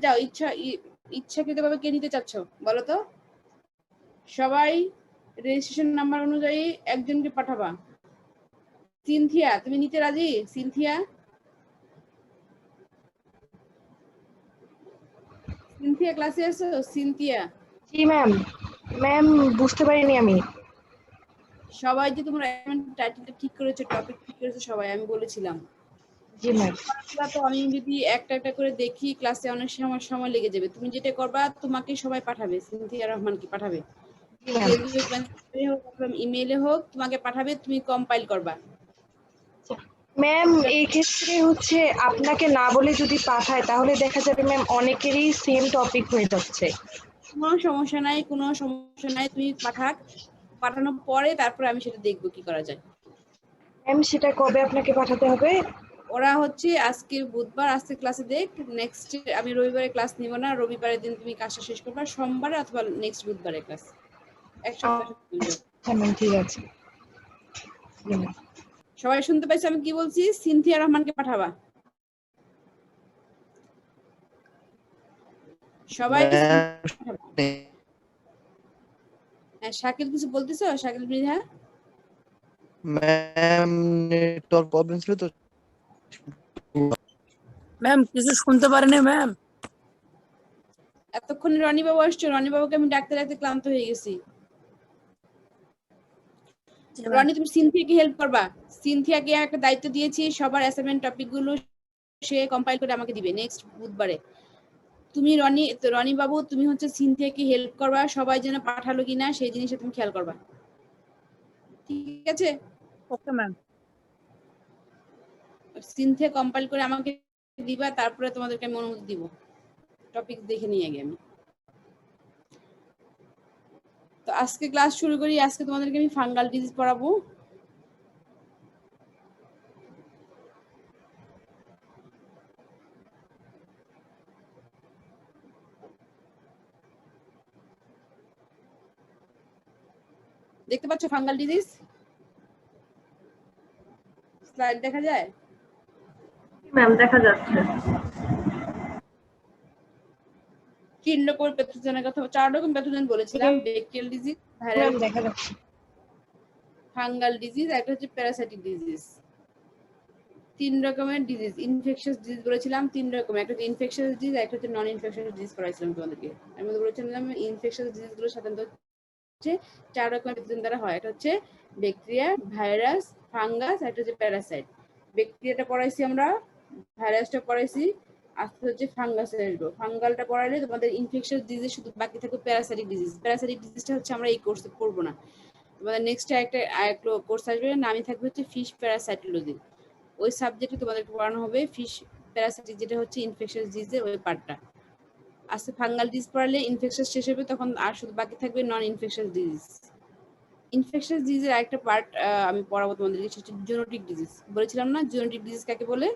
যাও, ইচ্ছাকৃতভাবে কে নিতে চাচ্ছ বলো তো? সবাই রেজিস্ট্রেশন নাম্বার অনুযায়ী একজনকে পাঠাবা। সিনথিয়া, তুমি নিতে রাজি? সিনথিয়া, সিনথিয়া ক্লাসে আছো? সিনথিয়া? জি ম্যাম। ম্যাম বুঝতে পারিনি আমি। সবাই যে তোমরা টাইটেলটা ঠিক করেছো, টপিক ঠিক করেছো সবাই, আমি বলেছিলাম। জি ম্যাম। তো আমি যদি একটা একটা করে দেখি ক্লাসে অনেক সময় লেগে যাবে। তুমি যেটা করবা, তোমাকে সবাই পাঠাবে, সিনথিয়া রহমানকে পাঠাবে, ফেসবুক মেসেঞ্জারে হোক অথবা ইমেইলে হোক তোমাকে পাঠাবে, তুমি কম্পাইল করবা। ম্যাম এই ক্ষেত্রে হচ্ছে আপনাকে না বলে যদি পাঠায় তাহলে দেখা যাবে ম্যাম অনেকেরই সেম টপিক হয়ে যাচ্ছে। কোনো সমস্যা নাই, কোনো সমস্যা নাই, তুমি পাঠানোর পরে তারপরে আমি সেটা দেখবো কি করা যায়। ম্যাম সেটা কবে আপনাকে পাঠাতে হবে? ওরা হচ্ছে আজকে বুধবার, আজকে ক্লাসে দেখ, নেক্সট আমি রবিবারে ক্লাস নিব না, রবিবারের দিন তুমি কাজটা শেষ করবা, সোমবারে অথবা নেক্সট বুধবারে ক্লাস, এক সপ্তাহ। হ্যাঁ ম্যাম ঠিক আছে। সবাই শুনতে পাইছো আমি কি বলছি? সিনথিয়া রহমানকে পাঠাবা সবাই। শাকিল কিছু বলতেছো? Shakil Mridha? Ma'am network problem ছিল তো। ম্যাম কিছু শুনতে পারিনি ম্যাম। এতক্ষণে রনি বাবু আসছো, রনি বাবুকে আমি ডাকতে ডাকতে ক্লান্ত হয়ে গেছি। রনি তুমি সিনথিয়াকে হেল্প করবা। সিনথিয়াকে একটা দায়িত্ব দিয়েছি, সবার অ্যাসাইনমেন্ট টপিক গুলো সে কম্পাইল করে আমাকে দিবে নেক্সট বুধবারে। তুমি রনি বাবু তুমি হচ্ছে সিনথিয়াকে হেল্প করবা, সবাই যেন পাঠালো কিনা সেই জিনিসটা তুমি খেয়াল করবা, ঠিক আছে? Okay ma'am. সিনথিয়া কম্পাইল করে আমাকে দিবা, তারপরে তোমাদেরকে আমি অনুমতি দিব। টপিক দেখে নিয়ে আগে আমি। তো আজকে ক্লাস শুরু করি। আজকে তোমাদেরকে আমি ফাঙ্গাল ডিজিজ পড়াবো। দেখতে পাচ্ছ ফাঙ্গাল ডিজিজ? স্লাইড দেখা যায়? ম্যাম দেখা যাচ্ছে। 3 রকম প্যাথোজেনের কথা, 4 রকম প্যাথোজেন বলেছিলাম। ব্যাকটেরিয়াল ডিজিজ, ভাইরাল, দেখা যাচ্ছে। ফাঙ্গাল ডিজিজ, একটা হচ্ছে প্যারাসাইটিক ডিজিজ। 3 রকমের ডিজিজ, ইনফেকশাস ডিজিজ বলেছিলাম 3 রকম, একটা হচ্ছে ইনফেকশাস ডিজিজ, একটা হচ্ছে নন ইনফেকশাস ডিজিজ করাইছিলাম তোমাদেরকে। আমি বলেছিলাম ইনফেকশাস ডিজিজগুলো সাধারণত হচ্ছে 4 রকমের প্যাথোজেন দ্বারা হয়। একটা হচ্ছে ব্যাকটেরিয়া, ভাইরাস, ফাঙ্গাস, একটা হচ্ছে প্যারাসাইট। ব্যাকটেরিয়াটা পড়াইছি আমরা, ভাইরাসটা পড়াইছি, আজকে হচ্ছে ফাঙ্গাস আসবো। ফাঙ্গালটা পড়াইলে তোমাদের ইনফেকশাস ডিজিজ শুধু বাকি থাকবে প্যারাসাইটিক ডিজিজ। প্যারাসাইটিক ডিজিজটা হচ্ছে আমরা এই কোর্সে পড়বো না। তোমাদের নেক্সট একটা কোর্স আসবে, নামই থাকবে হচ্ছে ফিশ প্যারাসাইটোলজি। ওই সাবজেক্টে তোমাদেরকে পড়ানো হবে ফিশ প্যারাসাইটিক, যেটা হচ্ছে ইনফেকশাস ডিজিজের ওই পার্টটা। আজকে ফাঙ্গাল ডিজিজ পড়ালে ইনফেকশাস শেষ হবে, তখন আর শুধু বাকি থাকবে নন ইনফেকশাস ডিজিজ। ইনফেকশাস ডিজিজের আরেকটা পার্ট আমি পড়াবো তোমাদেরকে, সেটা হচ্ছে জুনোটিক ডিজিজ। বলেছিলাম না জুনোটিক ডিজিজ কাকে বলে?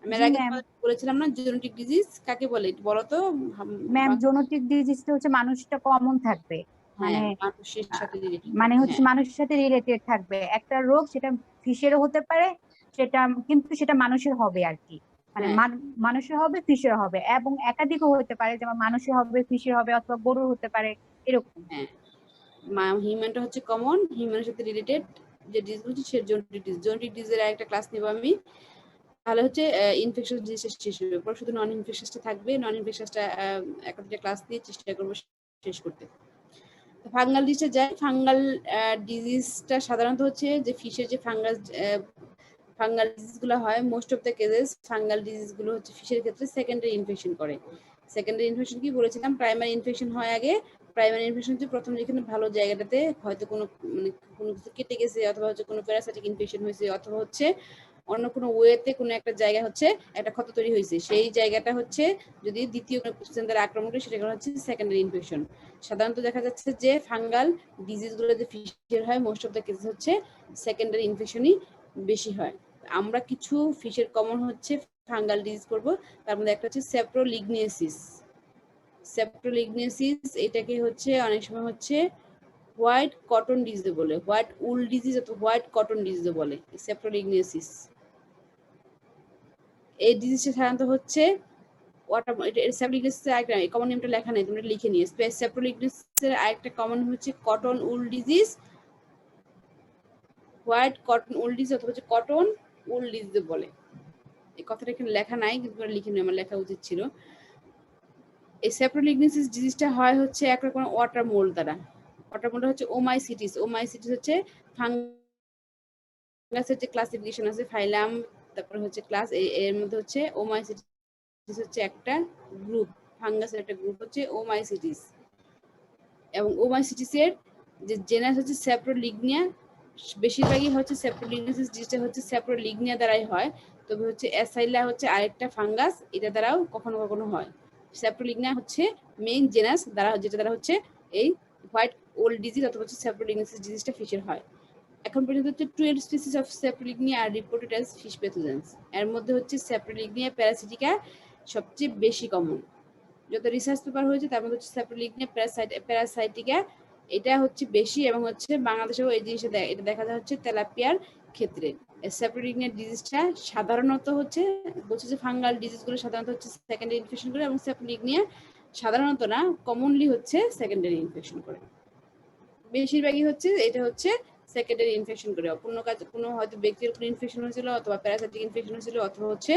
আমি আগে বলেছিলাম না জুনোটিক ডিজিজ কাকে বলে, বলো তো ম্যাম। জুনোটিক ডিজিজটা হচ্ছে মানুষটা কমন থাকবে, মানে মানুষের সাথে মানে হচ্ছে মানুষের সাথে রিলেটেড থাকবে একটা রোগ, সেটা ফিশেরও হতে পারে, সেটা কিন্তু সেটা মানুষের হবে আর কি, মানে মানুষের হবে ফিশের হবে, এবং একাধিকও হতে পারে, যেমন মানুষের হবে ফিশের হবে অথবা গরুর হতে পারে, এরকম। হ্যাঁ, হিউম্যানটা হচ্ছে কমন, হিউম্যানের সাথে রিলেটেড যে ডিজিজ সে জুনোটিক ডিজিজ। জুনোটিক ডিজিজের একটা ক্লাস নেব আমি, তাহলে হচ্ছে ইনফেকশাস ডিজিজ শেষ হবে। পরে শুধু নন ইনফেকশাসটা থাকবে। নন ইনফেকশাসটা একটা ক্লাস দিয়ে চেষ্টা করব শেষ করতে। ফাঙ্গাল ডিজিজে যাই। ফাঙ্গাল ডিজিজটা সাধারণত হচ্ছে যে ফিশের যে ফাঙ্গাল ডিজিজগুলো হয়, most of the cases fungal ডিজিজগুলো হচ্ছে ফিশের ক্ষেত্রে সেকেন্ডারি ইনফেকশন করে। সেকেন্ডারি ইনফেকশন কি বলেছিলাম? প্রাইমারি ইনফেকশন হয় আগে। প্রাইমারি ইনফেকশন হচ্ছে প্রথম যেখানে ভালো জায়গাটাতে হয়তো কোনো কিছু কেটে গেছে, অথবা হচ্ছে কোনো প্যারাসাইটিক ইনফেকশন হয়েছে, অথবা হচ্ছে অন্য কোনো ওয়েতে কোনো একটা জায়গা হচ্ছে একটা ক্ষত তৈরি হয়েছে, সেই জায়গাটা হচ্ছে যদি দ্বিতীয় কোনো প্যাথোজেন দ্বারা আক্রমণ করে সেটা হচ্ছে সেকেন্ডারি ইনফেকশন। সাধারণত দেখা যাচ্ছে যে ফাঙ্গাল ডিজিজগুলো যে ফিশের হয়, মোস্ট অফ দ্য কেসেস হচ্ছে সেকেন্ডারি ইনফেকশনই বেশি হয়। আমরা কিছু ফিশের কমন হচ্ছে ফাঙ্গাল ডিজিজ করব। তার মধ্যে একটা হচ্ছে সেপ্রোলিগনিয়াসিস। সেপ্রোলিগনিয়াসিস এটাকে হচ্ছে অনেক সময় হচ্ছে হোয়াইট কটন ডিজিজ বলে, হোয়াইট উল ডিজিজ অথবা হোয়াইট কটন ডিজিজ বলে সেপ্রোলিগনিয়াসিস। এই ডিজিজটা সাধারণত হচ্ছে ওয়াটার এটা স্যাপ্রোলিগনেসিসের আরেকটা কমন নেমটা লেখা নেই, তোমরা লিখে নিও। স্যাপ্রোলিগনেসিসের আরেকটা কমন হচ্ছে কটন উল ডিজিজ, হোয়াইট কটন উল ডিজিজ অথবা হচ্ছে কটন উল ডিজিজ বলে। এই কথাটা এখানে লেখা নাই, কিন্তু তোমরা লিখে নিও, আমার লেখা উচিত ছিল। এই স্যাপ্রোলিগনেসিস ডিজিজটা হয় হচ্ছে এক রকম ওয়াটার মোল্ড দ্বারা। ওয়াটার মোল্ড হচ্ছে ওমাইসিটিস। ওমাইসিটিস হচ্ছে ফাঙ্গাসের যে ক্লাসিফিকেশন আছে, ফাইলাম, তারপর হচ্ছে ক্লাস, এর মধ্যে হচ্ছে ওমাইসিটিস হচ্ছে একটা গ্রুপ, ফাঙ্গাসের একটা গ্রুপ হচ্ছে ওমাইসিটিস। এবং ওমাইসিটিসের যে জেনাস হচ্ছে স্যাপ্রোলিগনিয়া, বেশিরভাগই হচ্ছে স্যাপ্রোলিগনেসিস ডিজিজটা হচ্ছে স্যাপ্রোলিগনিয়া দ্বারাই হয়। তবে হচ্ছে অ্যাসাইলা হচ্ছে আরেকটা ফাঙ্গাস, এটা দ্বারাও কখনো কখনো হয়। স্যাপ্রোলিগনিয়া হচ্ছে মেইন জেনাস দ্বারা, যেটা দ্বারা হচ্ছে এই হোয়াইট ওল্ড ডিজিজ অথবা হচ্ছে স্যাপ্রোলিগনেসিস ডিজিজটা ফিশের হয়। এখন পর্যন্ত হচ্ছে 12 species of Saprolegnia are reported as fish pathogens. এর মধ্যে হচ্ছে স্যাপ্রোলিগনিয়া প্যারাসিটিকা সবচেয়ে বেশি কমন। যত রিসার্চ পেপার হয়েছে তার মধ্যে হচ্ছে স্যাপ্রোলিগনিয়া প্যারাসাইটিকা এটা হচ্ছে বেশি, এবং হচ্ছে বাংলাদেশেও এই জিনিসটা এটা দেখা যায় হচ্ছে তেলাপিয়ার ক্ষেত্রে। স্যাপ্রোলিগনিয়া ডিজিজটা সাধারণত হচ্ছে বলছে যে ফাঙ্গাল ডিজিজগুলো সাধারণত হচ্ছে সেকেন্ডারি ইনফেকশন করে, এবং স্যাপ্রোলিগনিয়া সাধারণত না, কমনলি হচ্ছে সেকেন্ডারি ইনফেকশন করে। বেশিরভাগই হচ্ছে এটা হচ্ছে সেকেন্ডারি ইনফেকশন করে। কোনো হয়তো ব্যক্তির উপর ইনফেকশন হয়েছিল, অথবা প্যারাসাইটিক ইনফেকশন হয়েছিল, অথবা হচ্ছে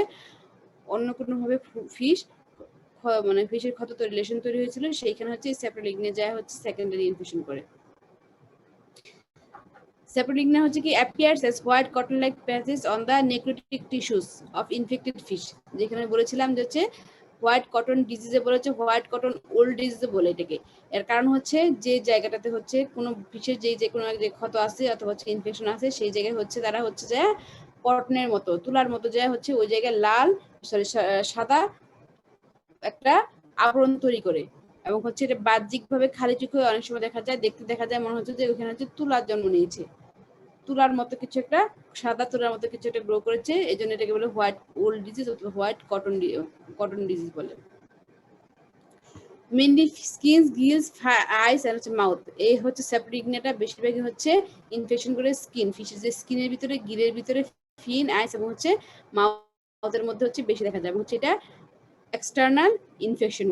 অন্য কোনোভাবে ফিশ মানে ফিশের ক্ষত তো রিলেশন তৈরি হয়েছিল, সেইখানে হচ্ছে স্যাপ্রোলিগনিয়া যায় হচ্ছে সেকেন্ডারি ইনফেকশন করে। স্যাপ্রোলিগনিয়া হচ্ছে কি appears as white cotton like patches on the necrotic tissues of infected fish. যেখানে বলেছিলাম যে হচ্ছে হোয়াইট কটন ডিজিজে বলেছে, হোয়াইট কটন ওল্ড ডিজিজে বলে এটাকে। এর কারণ হচ্ছে যে জায়গাটাতে হচ্ছে কোনো ফিশের যে কোনো যে ক্ষত আছে অথবা হচ্ছে ইনফেকশন আছে, সেই জায়গায় হচ্ছে তারা হচ্ছে যে কটনের মতো, তুলার মতো যায় হচ্ছে ওই জায়গায় লাল সাদা একটা আবরণ তৈরি করে, এবং হচ্ছে এটা বাহ্যিকভাবে খালি চোখে অনেক সময় দেখা যায়, দেখতে দেখা যায় মনে হচ্ছে যে ওখানে হচ্ছে তুলার জন্ম নিয়েছে, তুলার মতো কিছু একটা, সাদা তুলার মতো কিছু একটা গ্রো করেছে, এই জন্য এটাকে বলে হোয়াইট ওল্ড ডিজিজ অথবা হোয়াইট কটন ডিজিজ বলে। মেনলি স্কিন, গিলস, আইস আর হচ্ছে মাউথ, এই হচ্ছে স্যাপ্রোলিগনিয়াটা বেশিরভাগই হচ্ছে ইনফেকশন করে স্কিন, ফিশের যে স্কিনের ভিতরে, গিলের ভিতরে, ফিন, আইস এবং হচ্ছে মাউথের মধ্যে হচ্ছে বেশি দেখা যায়, এবং হচ্ছে এটা এক্সটার্নাল ইনফেকশন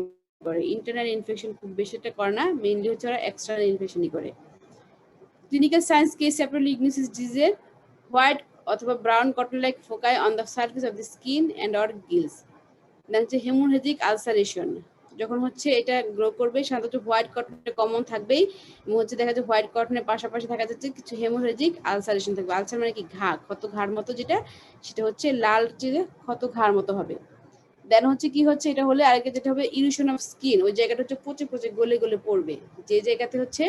করে, ইন্টারনাল ইনফেকশন খুব বেশি একটা করে না, মেইনলি হচ্ছে ওরা এক্সটার্নাল ইনফেকশনই করে। ক্লিনিক্যাল সায়েন্স কেস স্যাপ্রোলিগনেসিস ডিজিজের হোয়াইট অথবা brown cotton like foci on the surface of the skin and or gills. Then হচ্ছে হেমোরেজিক আলসারেশন, যখন হচ্ছে এটা গ্রো করবে সাধারণত হোয়াইট কটনে কমন থাকবেই, এবং হচ্ছে দেখা যাচ্ছে হোয়াইট কটনের পাশাপাশি দেখা যাচ্ছে কিছু হেমোরেজিক আলসারেশন থাকবে। আলসার মানে কি ঘা, ক্ষত ঘাড় মতো, যেটা সেটা হচ্ছে লাল ক্ষত ঘাড় মতো হবে। দেন হচ্ছে কি হচ্ছে, এটা হলে আরেকটা যেটা হবে ইরিউশন অফ স্কিন, ওই জায়গাটা হচ্ছে পচে পচে গলে গলে পড়বে, যে জায়গাতে হচ্ছে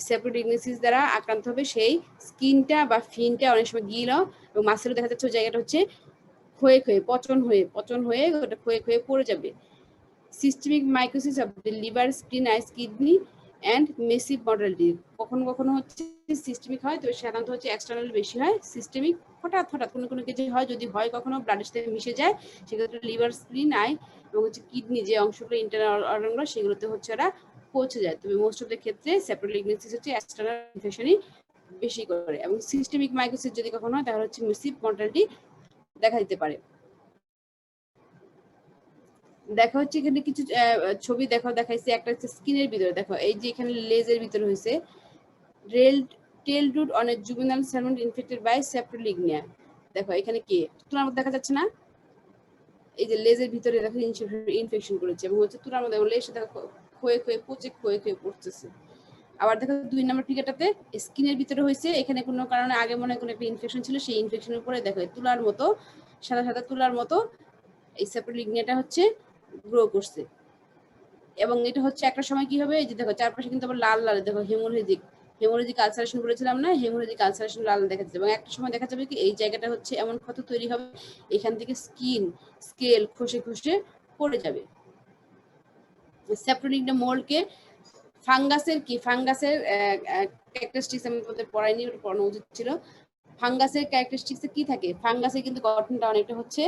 স্যাপ্রোলিগনেসিস দ্বারা আক্রান্ত হবে সেই স্কিনটা বা ফিনটা, অনেক সময় গিল এবং মাসেলও দেখা যাচ্ছে ওই জায়গাটা হচ্ছে ক্ষয়ে ক্ষয়ে পচন হয়ে ওটা ক্ষয়ে ক্ষয়ে পড়ে যাবে। Systemic mycosis of the liver, spleen, eyes, kidney and massive mortality. কখনো কখনো হচ্ছে সিস্টেমিক হয়, তো সাধারণত হচ্ছে এক্সটার্নাল বেশি হয়, সিস্টেমিক হঠাৎ কোনো কোনো কিছু হয়, যদি হয় কখনো ব্লাডের সাথে মিশে যায়, সেক্ষেত্রে লিভার, স্প্লিন, আই এবং হচ্ছে কিডনি যে অংশগুলো, ইন্টারনাল অর্গানগুলো, সেগুলোতে হচ্ছে ওরা পৌঁছে যায়। তবে মোস্ট অফ দ্য ক্ষেত্রে স্যাপ্রোলিগনেসিস হচ্ছে এক্সটার্নাল ইনফেকশনই বেশি করে, এবং সিস্টেমিক মাইকোসিস যদি কখনো হয় তাহলে হচ্ছে মেসিভ মর্টালিটি দেখা দিতে পারে। দেখা হচ্ছে এখানে কিছু ছবি দেখাইছে, একটা হচ্ছে স্কিনের ভিতরে, দেখো এই যে এখানে লেজের ভিতরে হয়েছে tail rot on a juvenile salmon infected by Saprolegnia. দেখো এখানে কি তুলার মধ্যে দেখা যাচ্ছে না, এই যে লেজের ভিতরে দেখো ইনফেকশন করেছে, এবং হচ্ছে তুলার মধ্যে লেজটা দেখো ক্ষয়ে ক্ষয়ে পড়তেছে। আবার দেখো 2 নম্বর ফিগারটাতে স্কিনের ভিতরে হয়েছে, এখানে কোনো কারণে আগে মনে হয় কোনো একটা ইনফেকশন ছিল, সেই ইনফেকশনের উপরে দেখো তুলার মতো, সাদা সাদা তুলার মতো এই স্যাপ্রোলিগনিয়াটা হচ্ছে গ্রো করছে। এবং এটা হচ্ছে একটা সময় কি হবে, এই যে দেখো চারপাশে কিন্তু আবার লাল লাল, দেখো হেমোরেজিক আলসারেশন বলেছিলাম না, হেমোরেজিক আলসারেশন লাল দেখা যাবে, এবং একটা সময় দেখা যাবে কি এই জায়গাটা হচ্ছে এমন ক্ষত তৈরি হবে, এখান থেকে স্কেল খসে পড়ে যাবে। স্যাপ্রোলিগনিয়া মোল্ডকে ফাঙ্গাসের ক্যারেক্টারিস্টিক্স আমাদের পড়াইনি, ওটা পড়ানো উচিত ছিল। ফাঙ্গাসের ক্যারেক্টারিস্টিক্সে কি থাকে, ফাঙ্গাসে কিন্তু গঠনটা অনেকটা হচ্ছে,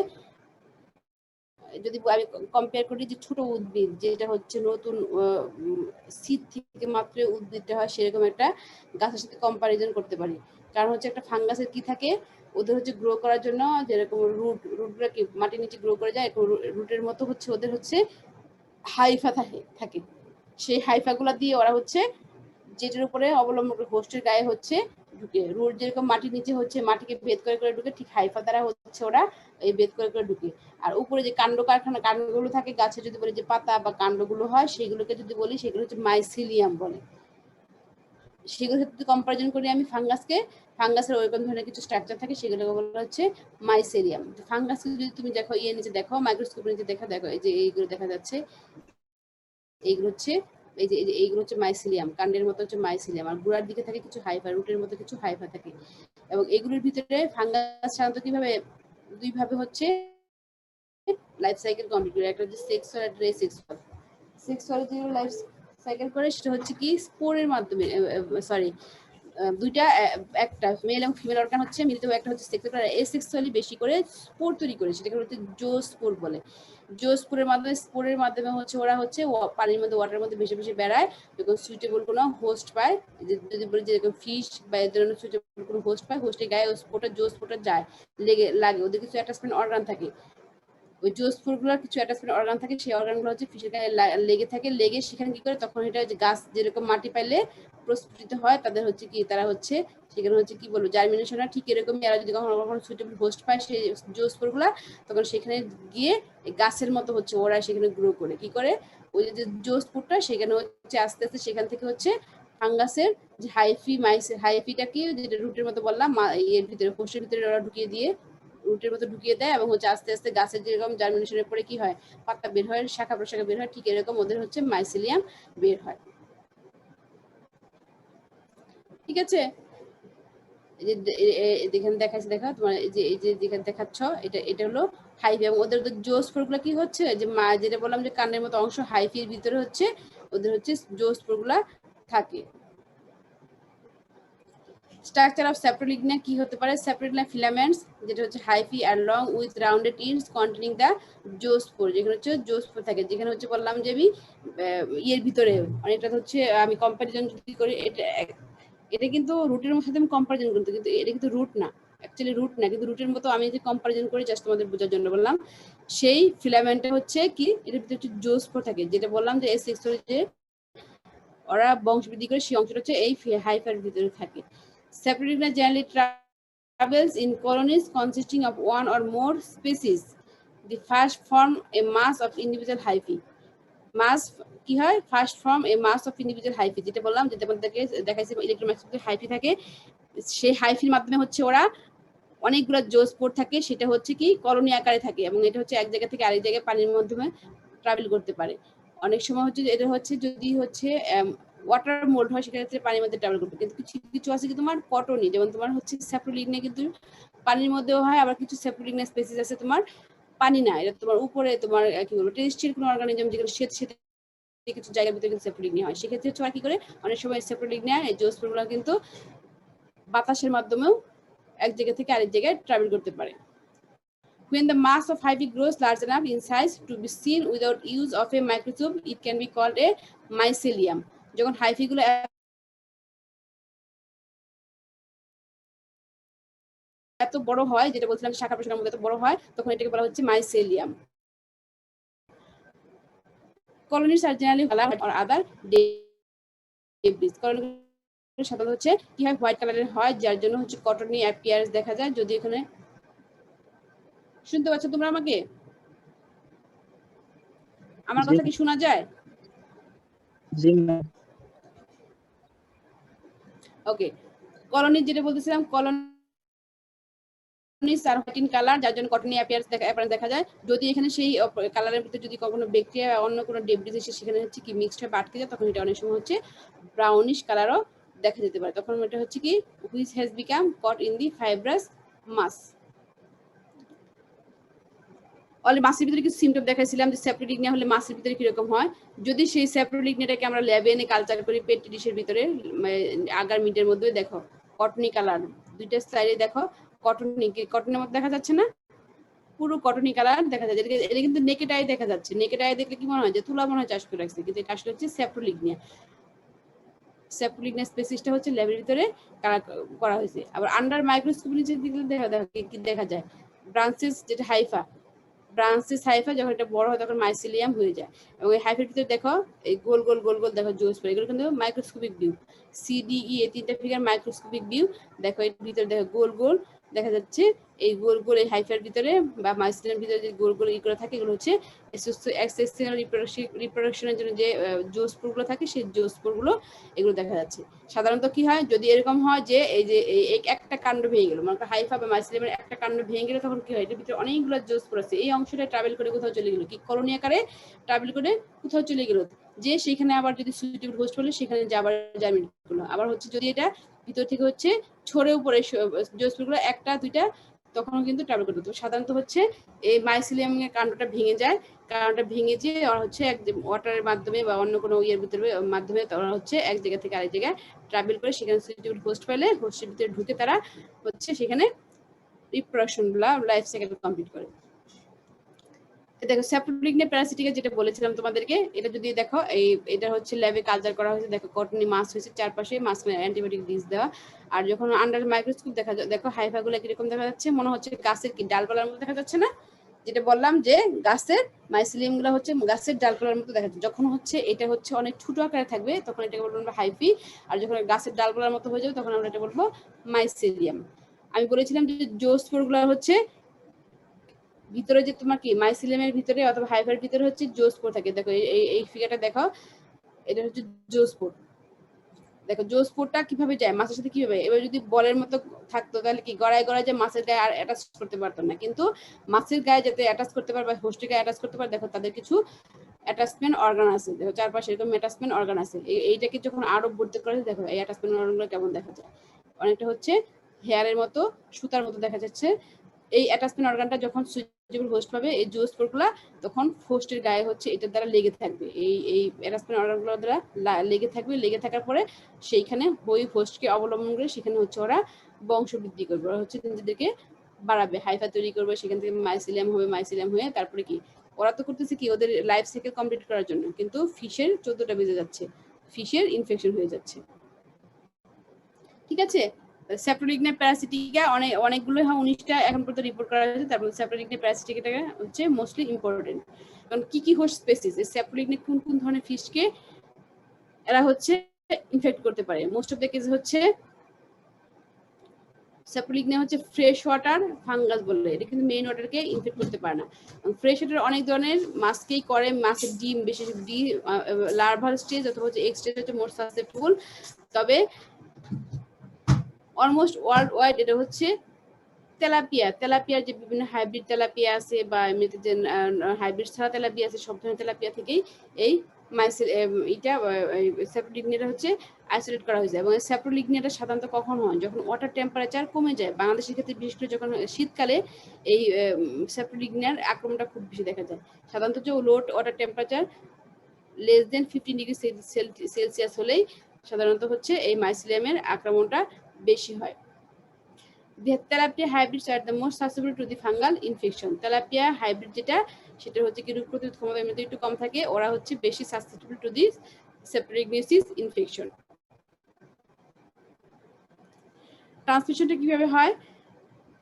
যদি আমি কম্পেয়ার করি যে ছোট উদ্ভিদ যেটা হচ্ছে নতুন সিড থেকে মাত্র উদ্ভিদটা হয়, সেরকম একটা গাছের সাথে কম্পারিজন করতে পারি। কারণ হচ্ছে একটা ফাঙ্গাসের কি থাকে, ওদের হচ্ছে গ্রো করার জন্য যেরকম রুটগুলো কি মাটির নিচে গ্রো করে যায়, রুটের মতো হচ্ছে ওদের হচ্ছে হাইফা থাকে। সেই হাইফাগুলা দিয়ে ওরা হচ্ছে যেটার উপরে অবলম্বন করে হোস্টের গায়ে হচ্ছে ঢুকে। রুট যেরকম মাটির নিচে হচ্ছে মাটিকে ভেদ করে করে ঢুকে, ঠিক হাইফা দ্বারা হচ্ছে ওরা এই ভেদ করে করে ঢুকে। আর উপরে যে কাণ্ডগুলো থাকে গাছে, যদি বলি যে পাতা বা কাণ্ডগুলো হয়, সেগুলোকে যদি বলি সেগুলো হচ্ছে মাইসিলিয়াম বলে। সেগুলোর সাথে যদি কম্পারিজন করি আমি ফাঙ্গাসের ওইরকম ধরনের কিছু স্ট্রাকচার থাকে, সেগুলোকে বলা হচ্ছে মাইসেরিয়াম। ফাঙ্গাসকে যদি তুমি দেখো নিচে দেখো, মাইক্রোস্কোপের নিচে দেখো এই যে এইগুলো দেখা যাচ্ছে, এইগুলো হচ্ছে এইগুলো হচ্ছে মাইসিলিয়াম, কাণ্ডের মতো হচ্ছে মাইসিলিয়াম। আর গোড়ার দিকে থাকে কিছু হাইফা, রুটের মতো কিছু হাইফা থাকে। এবং এগুলোর ভিতরে ফাঙ্গাস সাধারণত কিভাবে দুই ভাবে হচ্ছে লাইফ সাইকেল কমপ্লিট করে, একটা হচ্ছে সেক্সুয়াল, একটা এসেক্সুয়াল। সেক্সুয়াল যে লাইফ সাইকেল করে সেটা হচ্ছে কি স্পোরের মাধ্যমে, সরি দুইটা, একটা মেল এবং ফিমেল অর্গান হচ্ছে মিলিত, একটা হচ্ছে সেক্সুয়াল। এসেক্সুয়ালি বেশি করে স্পোর তৈরি করে, সেটাকে হচ্ছে জোস্পোর বলে। জোস্পোরের মাধ্যমে হচ্ছে ওরা হচ্ছে পানির মধ্যে, ওয়াটারের মধ্যে বেশি বেশি বেড়ায়, যখন সুইটেবল কোনো হোস্ট পায়, যদি বলি যেরকম ফিশ বা এর ধরনের সুইটেবল কোনো হোস্ট পায়, হোস্টের গায়ে জোস্পোরটা যায়, লাগে। ওদের কিছু অ্যাটাচমেন্ট অর্গান থাকে, ওই জোস্পোরগুলোর কিছু অ্যাটাচমেন্ট অর্গান থাকে, সেই অর্গানগুলো হচ্ছে ফিশের গায়ে লেগে থাকে। লেগে সেখানে কি করে, তখন এটা যে গাছ যেরকম মাটি পাইলে প্রস্ফুটিত হয়, তাদের হচ্ছে কি, তারা হচ্ছে সেখানে হচ্ছে কি বলবো জার্মিনেশন হয়। ঠিক এরকমই এরা যদি কখনো কখনো সুইটেবল হোস্ট পায় সেই জোস্পোরগুলা, তখন সেখানে গিয়ে গাছের মতো হচ্ছে ওরা সেখানে গ্রো করে। কি করে, ওই যে জোস্পোরটা সেখানে হচ্ছে আস্তে আস্তে সেখান থেকে হচ্ছে ফাঙ্গাসের যে হাইফিটা কি, যেটা রুটের মতো বললাম, এর ভিতরে কোষের ভিতরে ওরা ঢুকিয়ে দিয়ে, রুটের মতো ঢুকিয়ে দেয়, এবং হচ্ছে আস্তে আস্তে গাছের যেরকম জার্মিনেশনের পরে কি হয়, পাতা বের হয়, শাখা প্রশাখা বের হয়, ঠিক এরকম ওদের হচ্ছে মাইসিলিয়াম বের হয়। ঠিক আছে, যেখানে দেখাচ্ছে, দেখা তোমার এই যে যেখানে দেখাচ্ছ, এটা হলো হাইফি। এবং ওদের জোস্পোর গুলা কি হচ্ছে, যে যেটা বললাম যে কান্ডের মতো অংশ, হাইফির ভিতরে হচ্ছে ওদের হচ্ছে জোস্পোর গুলা থাকে। স্ট্রাকচার অফ স্যাপ্রোলিগনা কি হতে পারে? স্যাপ্রোলিগনা ফিলামেন্টস, যেটা হচ্ছে hyphae are long with rounded ends containing the zoospore, যেখানে হচ্ছে জোস্পোর থাকে, যেখানে হচ্ছে বললাম যে আমি ইয়ের ভিতরে অনেকটা হচ্ছে আমি কম্পারিজন যদি করি, এটা কিন্তু রুটের সাথে আমি কম্পারিজন করতে, কিন্তু এটা কিন্তু রুট না, অ্যাকচুয়ালি রুট না, কিন্তু রুটের মতো আমি যে কম্পারিজন করি জাস্ট তোমাদের বোঝার জন্য বললাম। সেই ফিলামেন্টটা হচ্ছে কি, এটার ভিতরে হচ্ছে জোস্পোর থাকে, যেটা বললাম যে এসেক্সুয়াল যে ওরা বংশবৃদ্ধি করে, সেই অংশটা হচ্ছে এই হাইফার ভিতরে থাকে। Saprolegna generally travels in colonies consisting of one or more species. The first form a mass of individual hyphae. Mass কি হয়? First form a mass of individual hyphae, যেটা বললাম, যেটা আমাদেরকে দেখাইছে ইলেকট্রোমাইক্রোস্কোপে হাইফি থাকে, সেই হাইফির মাধ্যমে হচ্ছে ওরা অনেকগুলো জোস্পোর থাকে, সেটা হচ্ছে কি কলোনি আকারে থাকে, এবং এটা হচ্ছে এক জায়গা থেকে আরেক জায়গায় পানির মাধ্যমে ট্রাভেল করতে পারে। অনেক সময় হচ্ছে এটা হচ্ছে যদি হচ্ছে ওয়াটার মোল্ড হয়, সেক্ষেত্রে পানির মধ্যে ট্রাভেল করতে, কিন্তু কিছু কিছু আছে কি তোমার কটনি, যেমন তোমার হচ্ছে স্যাপ্রোলিগনা কিন্তু পানির মধ্যেও হয়, আবার কিছু স্যাপ্রোলিগনা স্পেসিস আছে তোমার পানি না, এটা তোমার উপরে তোমার কি বলবো টেরেস্ট্রিয়াল কোনো অর্গানিজম, যেগুলো সেতে কিছু জায়গার ভিতরে কিন্তু স্যাপ্রোলিগনা হয়, সেক্ষেত্রে হচ্ছে আর কি করে অনেক সময় স্যাপ্রোলিগনা এই জোস্পোরগুলো কিন্তু বাতাসের মাধ্যমেও এক জায়গা থেকে আরেক জায়গায় ট্রাভেল করতে পারে। When the mass of hyphae grows large enough in size to be seen without use of a microscope, it can be called a mycelium. যখন হাইফি গুলো এত বড় হয়, যেটা বলছিলাম শাখা প্রশাখার মধ্যে এত বড় হয়, তখন এটাকে বলা হচ্ছে mycelium. Colonies are generally colored or other debris. Colonies সাধারণত হচ্ছে কি হয়, হোয়াইট কালারের হয়, যার জন্য হচ্ছে কটনি অ্যাপিয়ারেন্স দেখা যায়। যদি এখানে শুনতে পাচ্ছ তোমরা আমাকে? আমার কথা কি শোনা যায়? জি ম্যাম। ওকে, কলোনি যেটা বলতেছিলাম, কলোনিস আর হোয়াইট ইন কালার, যার জন্য কটনি অ্যাপিয়ারেন্স দেখা যায়। যদি এখানে সেই কালারের ভিতরে যদি কখনো ব্যাকটেরিয়া বা অন্য কোনো ডেব্রিস এসে সেখানে হচ্ছে কি মিক্সড হয়ে আটকে যায়, তখন এটা অনেক সময় হচ্ছে ব্রাউনিশ কালারও দেখা যেতে পারে। তখন এটা হচ্ছে কি which has become caught in the fibrous mass. Already মাছের ভিতরে কিছু সিমটম দেখাইছিলাম যে স্যাপ্রোলিগনা হলে মাছের ভিতরে কিরকম হয়। যদি সেই স্যাপ্রোলিগনাটাকে আমরা ল্যাবে এনে কালচার করি পেট ডিশের ভিতরে, আগার মিটের মধ্যে দেখো কটনি কালার, দুইটা স্লাইডে দেখো কটনের মধ্যে দেখা যাচ্ছে না, পুরো কটনি কালার দেখা যাচ্ছে। এটা কিন্তু নেকেড আই দেখা যাচ্ছে, নেকেড আই দেখলে কি মনে হয় যে তুলা মনে হয় চাষ করে রাখছে, কিন্তু এটা আসলে হচ্ছে স্যাপ্রোলিগনা। স্যাপ্রোলিগনা স্পেসিসটা হচ্ছে ল্যাবের ভিতরে করা হয়েছে। আবার আন্ডার মাইক্রোস্কোপি নিচে দিকে দেখা যায় ব্রাঞ্চেস, যেটা হাইফা, ব্রাঞ্চেস হাইফা যখন এটা বড় হয় তখন মাইসিলিয়াম হয়ে যায়। এবং এই হাইফার ভিতরে দেখো এই গোল গোল গোল গোল দেখো জোস্পোর, এগুলো কিন্তু মাইক্রোস্কোপিক ভিউ। সিডিই এই তিনটা ফিগার মাইক্রোস্কোপিক ভিউ। দেখো এর ভিতরে দেখো গোল গোল দেখা যাচ্ছে, এই গোল গোল এই হাইফার ভিতরে বা মাইসিলিয়ামের ভিতরে যে গোল গোল ইগুলো থাকে এগুলো হচ্ছে এক্সেক্সুয়াল রিপ্রোডাকশনের জন্য যে জোস্পোরগুলো থাকে সেই জোস্পোরগুলো এগুলো দেখা যাচ্ছে। সাধারণত কি হয় যদি এরকম হয় যে এই যে একটা কাণ্ড ভেঙে গেল, মানে হাইফা বা মাইসিলিয়ামের একটা কাণ্ড ভেঙে গেলে তখন কি হয় এর ভিতরে অনেকগুলো জোস্পোর আছে, এই অংশটা ট্রাভেল করে কোথাও চলে গেল, কি কলোনি আকারে ট্রাভেল করে কোথাও চলে গেল, যে সেখানে আবার যদি সুইটেবল হোস্ট হলে সেখানে যে আবার জার্মিনেট করলো। আবার হচ্ছে যদি এটা ভিতর থেকে হচ্ছে ছড়ে উপরে জোস্পোরগুলো একটা দুইটা তখন কিন্তু ট্রাভেল করতে হতো। সাধারণত হচ্ছে এই মাইসিলিয়ামের কাণ্ডটা ভেঙে যায়, কারণটা ভেঙে যে ওরা হচ্ছে এক ওয়াটারের মাধ্যমে বা অন্য কোনো ইয়ের ভিতরে মাধ্যমে ওরা হচ্ছে এক জায়গা থেকে আরেক জায়গায় ট্রাভেল করে সেখানে সুইটেবল হোস্ট পাইলে হোস্টের ভিতরে ঢুকে তারা হচ্ছে সেখানে রিপ্রোডাকশন গুলা লাইফ সাইকেল কমপ্লিট করে। দেখো স্যাপ্রোলিগনা প্যারাসিটিকা যেটা বলেছিলাম তোমাদেরকে, এটা যদি দেখো এটা হচ্ছে ল্যাবে কালচার করা হয়েছে, দেখো কটনি মাছ হয়েছে চারপাশে, মাঝখানে অ্যান্টিবায়োটিক ডিস দেওয়া। আর যখন আন্ডার মাইক্রোস্কোপ দেখা যায় দেখো হাইফাগুলো কিরকম দেখা যাচ্ছে, মনে হচ্ছে গাছের কি ডালপালার মতো দেখা যাচ্ছে না, যেটা বললাম যে গাছের মাইসিলিয়াম গুলো হচ্ছে গাছের ডালপালার মতো দেখা যাচ্ছে। যখন হচ্ছে এটা হচ্ছে অনেক ছোট আকারে থাকবে তখন এটাকে বলবো আমরা হাইফি, আর যখন গাছের ডালপালার মতো হয়ে যাবে তখন আমরা এটা বলবো মাইসিলিয়াম। আমি বলেছিলাম যে জোস্পোর গুলো হচ্ছে ভিতরে যে তোমার কি মাইসিলিয়ামের ভিতরে অথবা হাইফার ভিতরে হচ্ছে জোস্পোর থাকে। দেখো এই ফিগারটা দেখো, এটা হচ্ছে জোস্পোর। দেখো জোস্পোরটা কিভাবে যায় মাছের সাথে কিভাবে, এবার যদি বলের মতো থাকতো তাহলে কি গড়ায় গড়ায় যে মাছের গায়ে আর অ্যাটাচ করতে পারতো না, কিন্তু মাছের গায়ে যাতে অ্যাটাচ করতে পারে বা হোস্টের গায়ে অ্যাটাচ করতে পারে দেখো তাদের কিছু অ্যাটাচমেন্ট অর্গান আছে, দেখো চারপাশে এরকম অ্যাটাচমেন্ট অর্গান আছে। এইটাকে যখন আরো ভর্তি করে দেখো এই অ্যাটাচমেন্ট অর্গানগুলো কেমন দেখা যায়, অনেকটা হচ্ছে হেয়ারের মতো সুতার মতো দেখা যাচ্ছে। এই অ্যাটাচমেন্ট অর্গানটা যখন সুইটেবল হোস্ট পাবে এই জোস্পোরগুলো তখন হোস্টের গায়ে হচ্ছে এটার দ্বারা লেগে থাকবে, এই অ্যাটাচমেন্ট অর্গানগুলোর দ্বারা লেগে থাকবে। লেগে থাকার পরে সেইখানে ওই হোস্টকে অবলম্বন করে সেখানে হচ্ছে ওরা বংশবৃদ্ধি করবে, ওরা হচ্ছে নিজেদেরকে বাড়াবে, হাইফা তৈরি করবে, সেখান থেকে মাইসিলিয়াম হবে, মাইসিলিয়াম হয়ে তারপরে কি ওরা তো করতেছে কি ওদের লাইফ সাইকেল কমপ্লিট করার জন্য, কিন্তু ফিশের 14টা বেজে যাচ্ছে, ফিশের ইনফেকশন হয়ে যাচ্ছে। ঠিক আছে, স্যাপ্রোলিগনা প্যারাসিটিকা অনেকগুলো 19টা এখন পর্যন্ত রিপোর্ট করা হয়েছে। তারপর স্যাপ্রোলিগনা প্যারাসিটিকাটা হচ্ছে মোস্টলি ইম্পর্টেন্ট, কারণ কি হোস্ট স্পেসিস এই স্যাপ্রোলিগনা কোন কোন ধরনের ফিশকে এরা হচ্ছে ইনফেক্ট করতে পারে। মোস্ট অফ দ্য কেস হচ্ছে স্যাপ্রোলিগনা হচ্ছে ফ্রেশ ওয়াটার ফাঙ্গাস বলে, এটা কিন্তু মেইন ওয়াটারকে ইনফেক্ট করতে পারে না। ফ্রেশ ওয়াটার অনেক ধরনের মাছকেই করে, মাছের ডিম বিশেষ লার্ভাল স্টেজ অথবা হচ্ছে এগ স্টেজ হচ্ছে মোর সাসেপ্টেবল। তবে অলমোস্ট ওয়ার্ল্ড ওয়াইড এটা হচ্ছে তেলাপিয়ার যে বিভিন্ন হাইব্রিড তেলাপিয়া আছে বা এমনিতে যে হাইব্রিড ছাড়া তেলাপিয়া আছে, সব ধরনের তেলাপিয়া থেকেই এই স্যাপ্রোলিগনাটা হচ্ছে আইসোলেট করা হয়েছে। এবং এই স্যাপ্রোলিগনাটা সাধারণত কখন হয় যখন ওয়াটার টেম্পারেচার কমে যায়। বাংলাদেশের ক্ষেত্রে বিশেষ করে যখন শীতকালে এই স্যাপ্রোলিগনার আক্রমণটা খুব বেশি দেখা যায়। সাধারণত যে low water temperature less than 15 degree Celsius হলেই সাধারণত হচ্ছে এই মাইসিলিয়ামের আক্রমণটা বেশি হয়। Tilapia hybrids are the most susceptible to the fungal infection. Tilapia hybrid যেটা সেটা হচ্ছে কি রোগ প্রতিরোধ ক্ষমতা এমনিতে একটু কম থাকে, ওরা হচ্ছে বেশি সাসেপ্টেবল টু দি স্যাপ্রোলিগনোসিস ইনফেকশন। ট্রান্সমিশনটা কিভাবে হয়,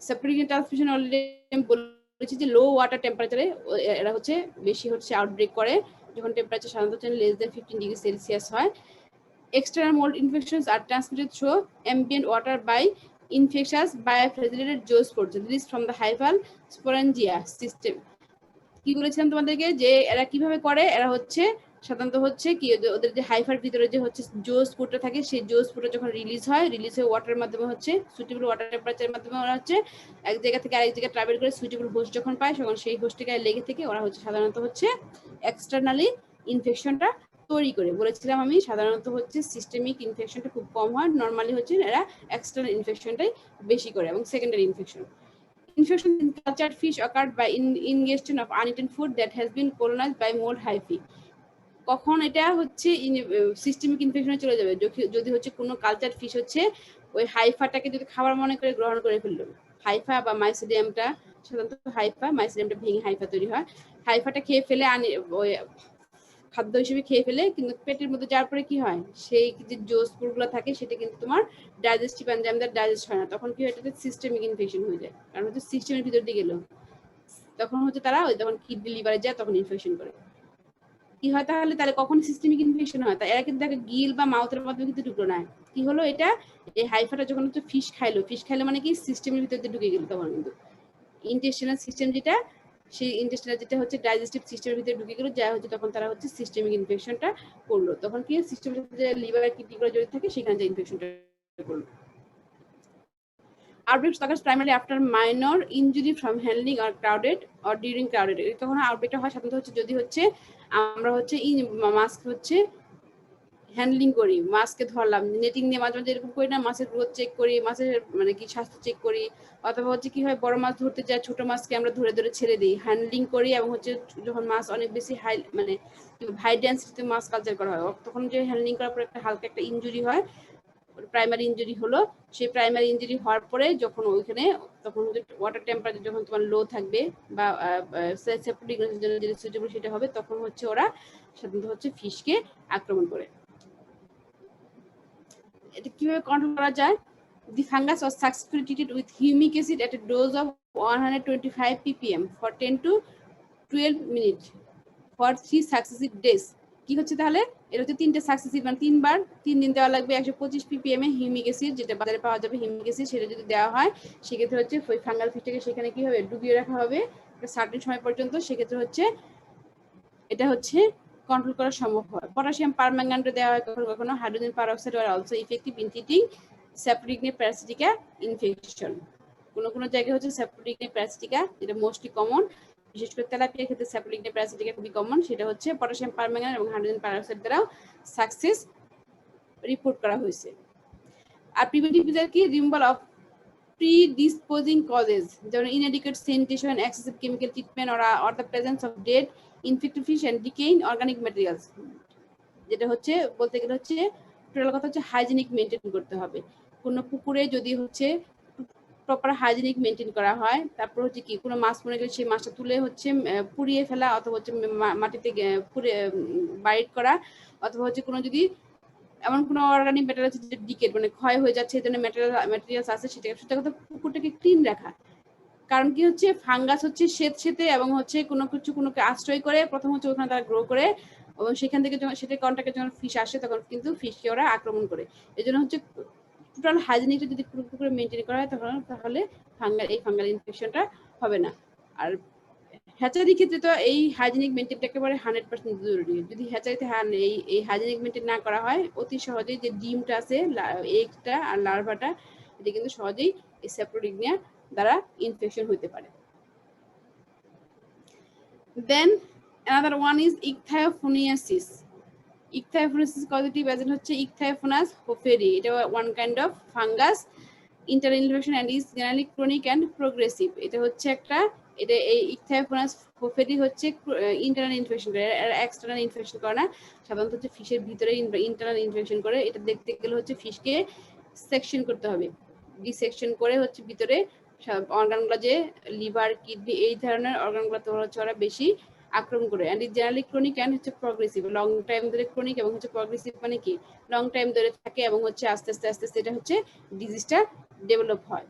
স্যাপ্রোলিগনা ট্রান্সমিশন অলরেডি আমি বলেছি যে লো ওয়াটার টেম্পারেচারে এরা হচ্ছে বেশি হচ্ছে আউটব্রেক করে, যখন টেম্পারেচার সাধারণত লেস দেন 15 ডিগ্রি সেলসিয়াস হয়। External mold infections are transmitted through ambient water by infectious biofacilitated zoospores released from the hyphal sporangia system. কি বলেছিলাম তোমাদেরকে যে এরা কিভাবে করে, এরা হচ্ছে সাধারণত হচ্ছে কি ওদের যে হাইফার ভিতরে যে হচ্ছে জোস্পোরটা থাকে সেই জোস্পোরটা যখন রিলিজ হয় ওয়াটারের মাধ্যমে হচ্ছে সুইটেবল ওয়াটার টেম্পারেচারের মাধ্যমে ওরা হচ্ছে এক জায়গা থেকে আরেক জায়গায় ট্রাভেল করে সুইটেবল হোস্ট যখন পায় তখন সেই হোস্টের গায়ে লেগে থেকে ওরা হচ্ছে সাধারণত হচ্ছে এক্সটার্নালি ইনফেকশনটা তৈরি করে। বলেছিলাম আমি সাধারণত হচ্ছে সিস্টেমিক ইনফেকশনটা খুব কম হয়, নর্মালি হচ্ছে এরা এক্সটার্নাল ইনফেকশনটাই বেশি করে এবং secondary infection. Infection in cultured fish occurred by ingestion of uneaten food that has been colonized by mold hyphae. কখন এটা হচ্ছে সিস্টেমিক ইনফেকশনে চলে যাবে যদি হচ্ছে কোনো কালচার ফিশ হচ্ছে ওই হাইফাটাকে যদি খাবার মনে করে গ্রহণ করে ফেললো। হাইফা বা মাইসিডিয়ামটা সাধারণত হাইফা, মাইসিডিয়ামটা ভেঙে হাইফা তৈরি হয়। হাইফাটা খেয়ে ফেলে ওই খাদ্য হিসেবে খেয়ে ফেলে, কিন্তু পেটের মধ্যে যাওয়ার পরে কি হয়, সেই যে জোসপোরগুলো থাকে সেটা কিন্তু তোমার ডাইজেস্টিভ এনজাইম দ্বারা ডাইজেস্ট হয় না, তখন কি হয়, এটাতে সিস্টেমিক ইনফেকশন হয়ে যায়, কারণ হচ্ছে সিস্টেমের ভিতর দিয়ে গেল, তখন হচ্ছে তারা ওই যখন কিডনি লিভারে যায় তখন ইনফেকশন করে। কি হয় তাহলে, কখন সিস্টেমিক ইনফেকশন হয়, এরা কিন্তু দেখে গিল বা মাউথের মাধ্যমে কিন্তু ঢুকলো না, কি হলো এটা, এই হাইফাটা যখন হচ্ছে ফিশ খাইলো মানে কি সিস্টেমের ভিতর দিয়ে ঢুকে গেল, তখন কিন্তু ইন্টেস্টিনাল সিস্টেম যেটা, সেই ইন্টেস্টিনাল যেটা হচ্ছে ডাইজেস্টিভ সিস্টেমের ভিতরে ঢুকে গেল, যা হচ্ছে তখন তারা হচ্ছে সিস্টেমিক ইনফেকশনটা করলো, তখন কি সিস্টেমের যে লিভার কিডনি গুলো জড়িত থাকে সেখানে যে ইনফেকশনটা করলো। Outbreaks occurs primarily after minor injury from handling or crowded or during crowded. তখন আউটব্রেকটা হয় সাধারণত হচ্ছে যদি হচ্ছে আমরা হচ্ছে মাস্ক হচ্ছে হ্যান্ডলিং করি, মাছকে ধরলাম নেটিং দিয়ে মাঝে মাঝে এরকম করি না, মাছের গ্রোথ চেক করি, মাছের মানে কি স্বাস্থ্য চেক করি, অথবা হচ্ছে কি হয় বড় মাছ ধরতে যায় ছোট মাছকে আমরা ধরে ধরে ছেড়ে দিই, হ্যান্ডলিং করি, এবং হচ্ছে যখন মাছ অনেক বেশি হাই মানে হাই ডেন্সিটিতে মাছ কালচার করা হয়, তখন যে হ্যান্ডলিং করার পর একটা হালকা একটা ইনজুরি হয়, প্রাইমারি ইনজুরি হলো, সেই প্রাইমারি ইনজুরি হওয়ার পরে যখন ওইখানে তখন ওয়াটার টেম্পারেচার যখন তোমার লো থাকবে বা সেপ্টিক যেটা সুইটেবল সেটা হবে, তখন হচ্ছে ওরা সাধারণত হচ্ছে ফিশকে আক্রমণ করে। এটা কিভাবে কন্ট্রোল করা যায়? The fungus was successfully treated with humic acid at a dose of 125 ppm for 10 to 12 minutes for 3 successive days. কি হচ্ছে তাহলে, এটা হচ্ছে 3টে সাকসেসিভ মানে 3 বার 3 দিন দেওয়া লাগবে 125 ppm এ হিউমিক অ্যাসিড, যেটা বাজারে পাওয়া যাবে হিউমিক অ্যাসিড, সেটা যদি দেওয়া হয় সেক্ষেত্রে হচ্ছে ওই ফাঙ্গাল ফিশটাকে সেখানে কি হবে ডুবিয়ে রাখা হবে একটা সার্টেন সময় পর্যন্ত, সেক্ষেত্রে হচ্ছে এটা হচ্ছে কন্ট্রোল করা সম্ভব হয়। পটাশিয়াম পারম্যাঙ্গানেট দেওয়া হয় কখনো কখনো, hydrogen peroxide are also effective in treating Saprolegnia parasitica infection. কোনো জায়গায় হচ্ছে স্যাপ্রোটিনিয়া প্যারাসিটিকা, যেটা মোস্টলি কমন, বিশেষ করে তেলাপিয়ার ক্ষেত্রে স্যাপ্রোটিনিয়া প্যারাসিটিকা খুবই কমন, সেটা হচ্ছে পটাশিয়াম পারম্যাঙ্গানেট এবং হাইড্রোজেন পারঅক্সাইড দ্বারাও সাকসেস রিপোর্ট করা হয়েছে। আর প্রিভেন্টিভ মেজার কি, রিমুভাল অফ predisposing causes, যেমন inadequate sanitation, excessive chemical treatment, or the presence of dead infected fish and decaying organic materials, যেটা হচ্ছে বলতে গেলে হচ্ছে টোটাল কথা হচ্ছে হাইজিনিক মেনটেন করতে হবে। কোনো পুকুরে যদি হচ্ছে প্রপার হাইজিনিক মেনটেন করা হয়, তারপর হচ্ছে কি কোনো মাছ মরে গেলে সেই মাছটা তুলে হচ্ছে পুড়িয়ে ফেলা, অথবা হচ্ছে মাটিতে পুড়ে বাইট করা, অথবা হচ্ছে কোনো যদি এমন কোনো অর্গানিক ম্যাটেরিয়াল আছে যেটা ডিকেট মানে ক্ষয় হয়ে যাচ্ছে, এই ধরনের ম্যাটেরিয়ালস আছে, সেটা কথা পুকুরটাকে ক্লিন রাখা। কারণ কি হচ্ছে ফাঙ্গাস হচ্ছে সেতে এবং হচ্ছে কোনোকে আশ্রয় করে, প্রথম হচ্ছে ওখানে তারা গ্রো করে, এবং সেখান থেকে যখন সেটা কন্টাক্টে যখন ফিশ আসে তখন কিন্তু ফিশকে ওরা আক্রমণ করে। এই জন্য হচ্ছে টোটাল হাইজিনিকটা যদি পুরো মেনটেন করা হয় তাহলে ফাঙ্গাল ইনফেকশনটা হবে না। আর হ্যাচারি ক্ষেত্রে তো এই হাইজিনিক মেনটেনটা একেবারে 100% জরুরি। যদি হ্যাচারিতে এই হাইজিনিক মেনটেন না করা হয়, অতি সহজেই যে ডিমটা আছে, এগটা আর লার্ভাটা, এটা কিন্তু সহজেই এই স্যাপ্রোটিনিয়া দ্বারা ইনফেকশন হতে পারে। Then another one is ichthyophonesis. Ichthyophonesis causative agent হচ্ছে Ichthyophonus hofferi. এটা one kind of fungus, internal infection and is generally chronic and progressive. এটা হচ্ছে এটা এই Ichthyophonus hofferi হচ্ছে ইন্টারনাল ইনফেকশন করে, আর এক্সটার্নাল ইনফেকশন করে না, সাধারণত হচ্ছে ফিশের ভিতরে ইন্টারনাল ইনফেকশন করে। এটা দেখতে গেলে হচ্ছে ফিশকে সেকশন করতে হবে, ডিসেকশন করে হচ্ছে ভিতরে অর্গানগুলো যে লিভার কিডনি এই ধরনের অর্গানগুলো তো হচ্ছে ওরা বেশি আক্রমণ করে। And it generally chronic and হচ্ছে প্রগ্রেসিভ, লং টাইম ধরে ক্রনিক এবং হচ্ছে প্রগ্রেসিভ মানে কি লং টাইম ধরে থাকে এবং হচ্ছে আস্তে আস্তে এটা হচ্ছে ডিজিজটা ডেভেলপ হয়।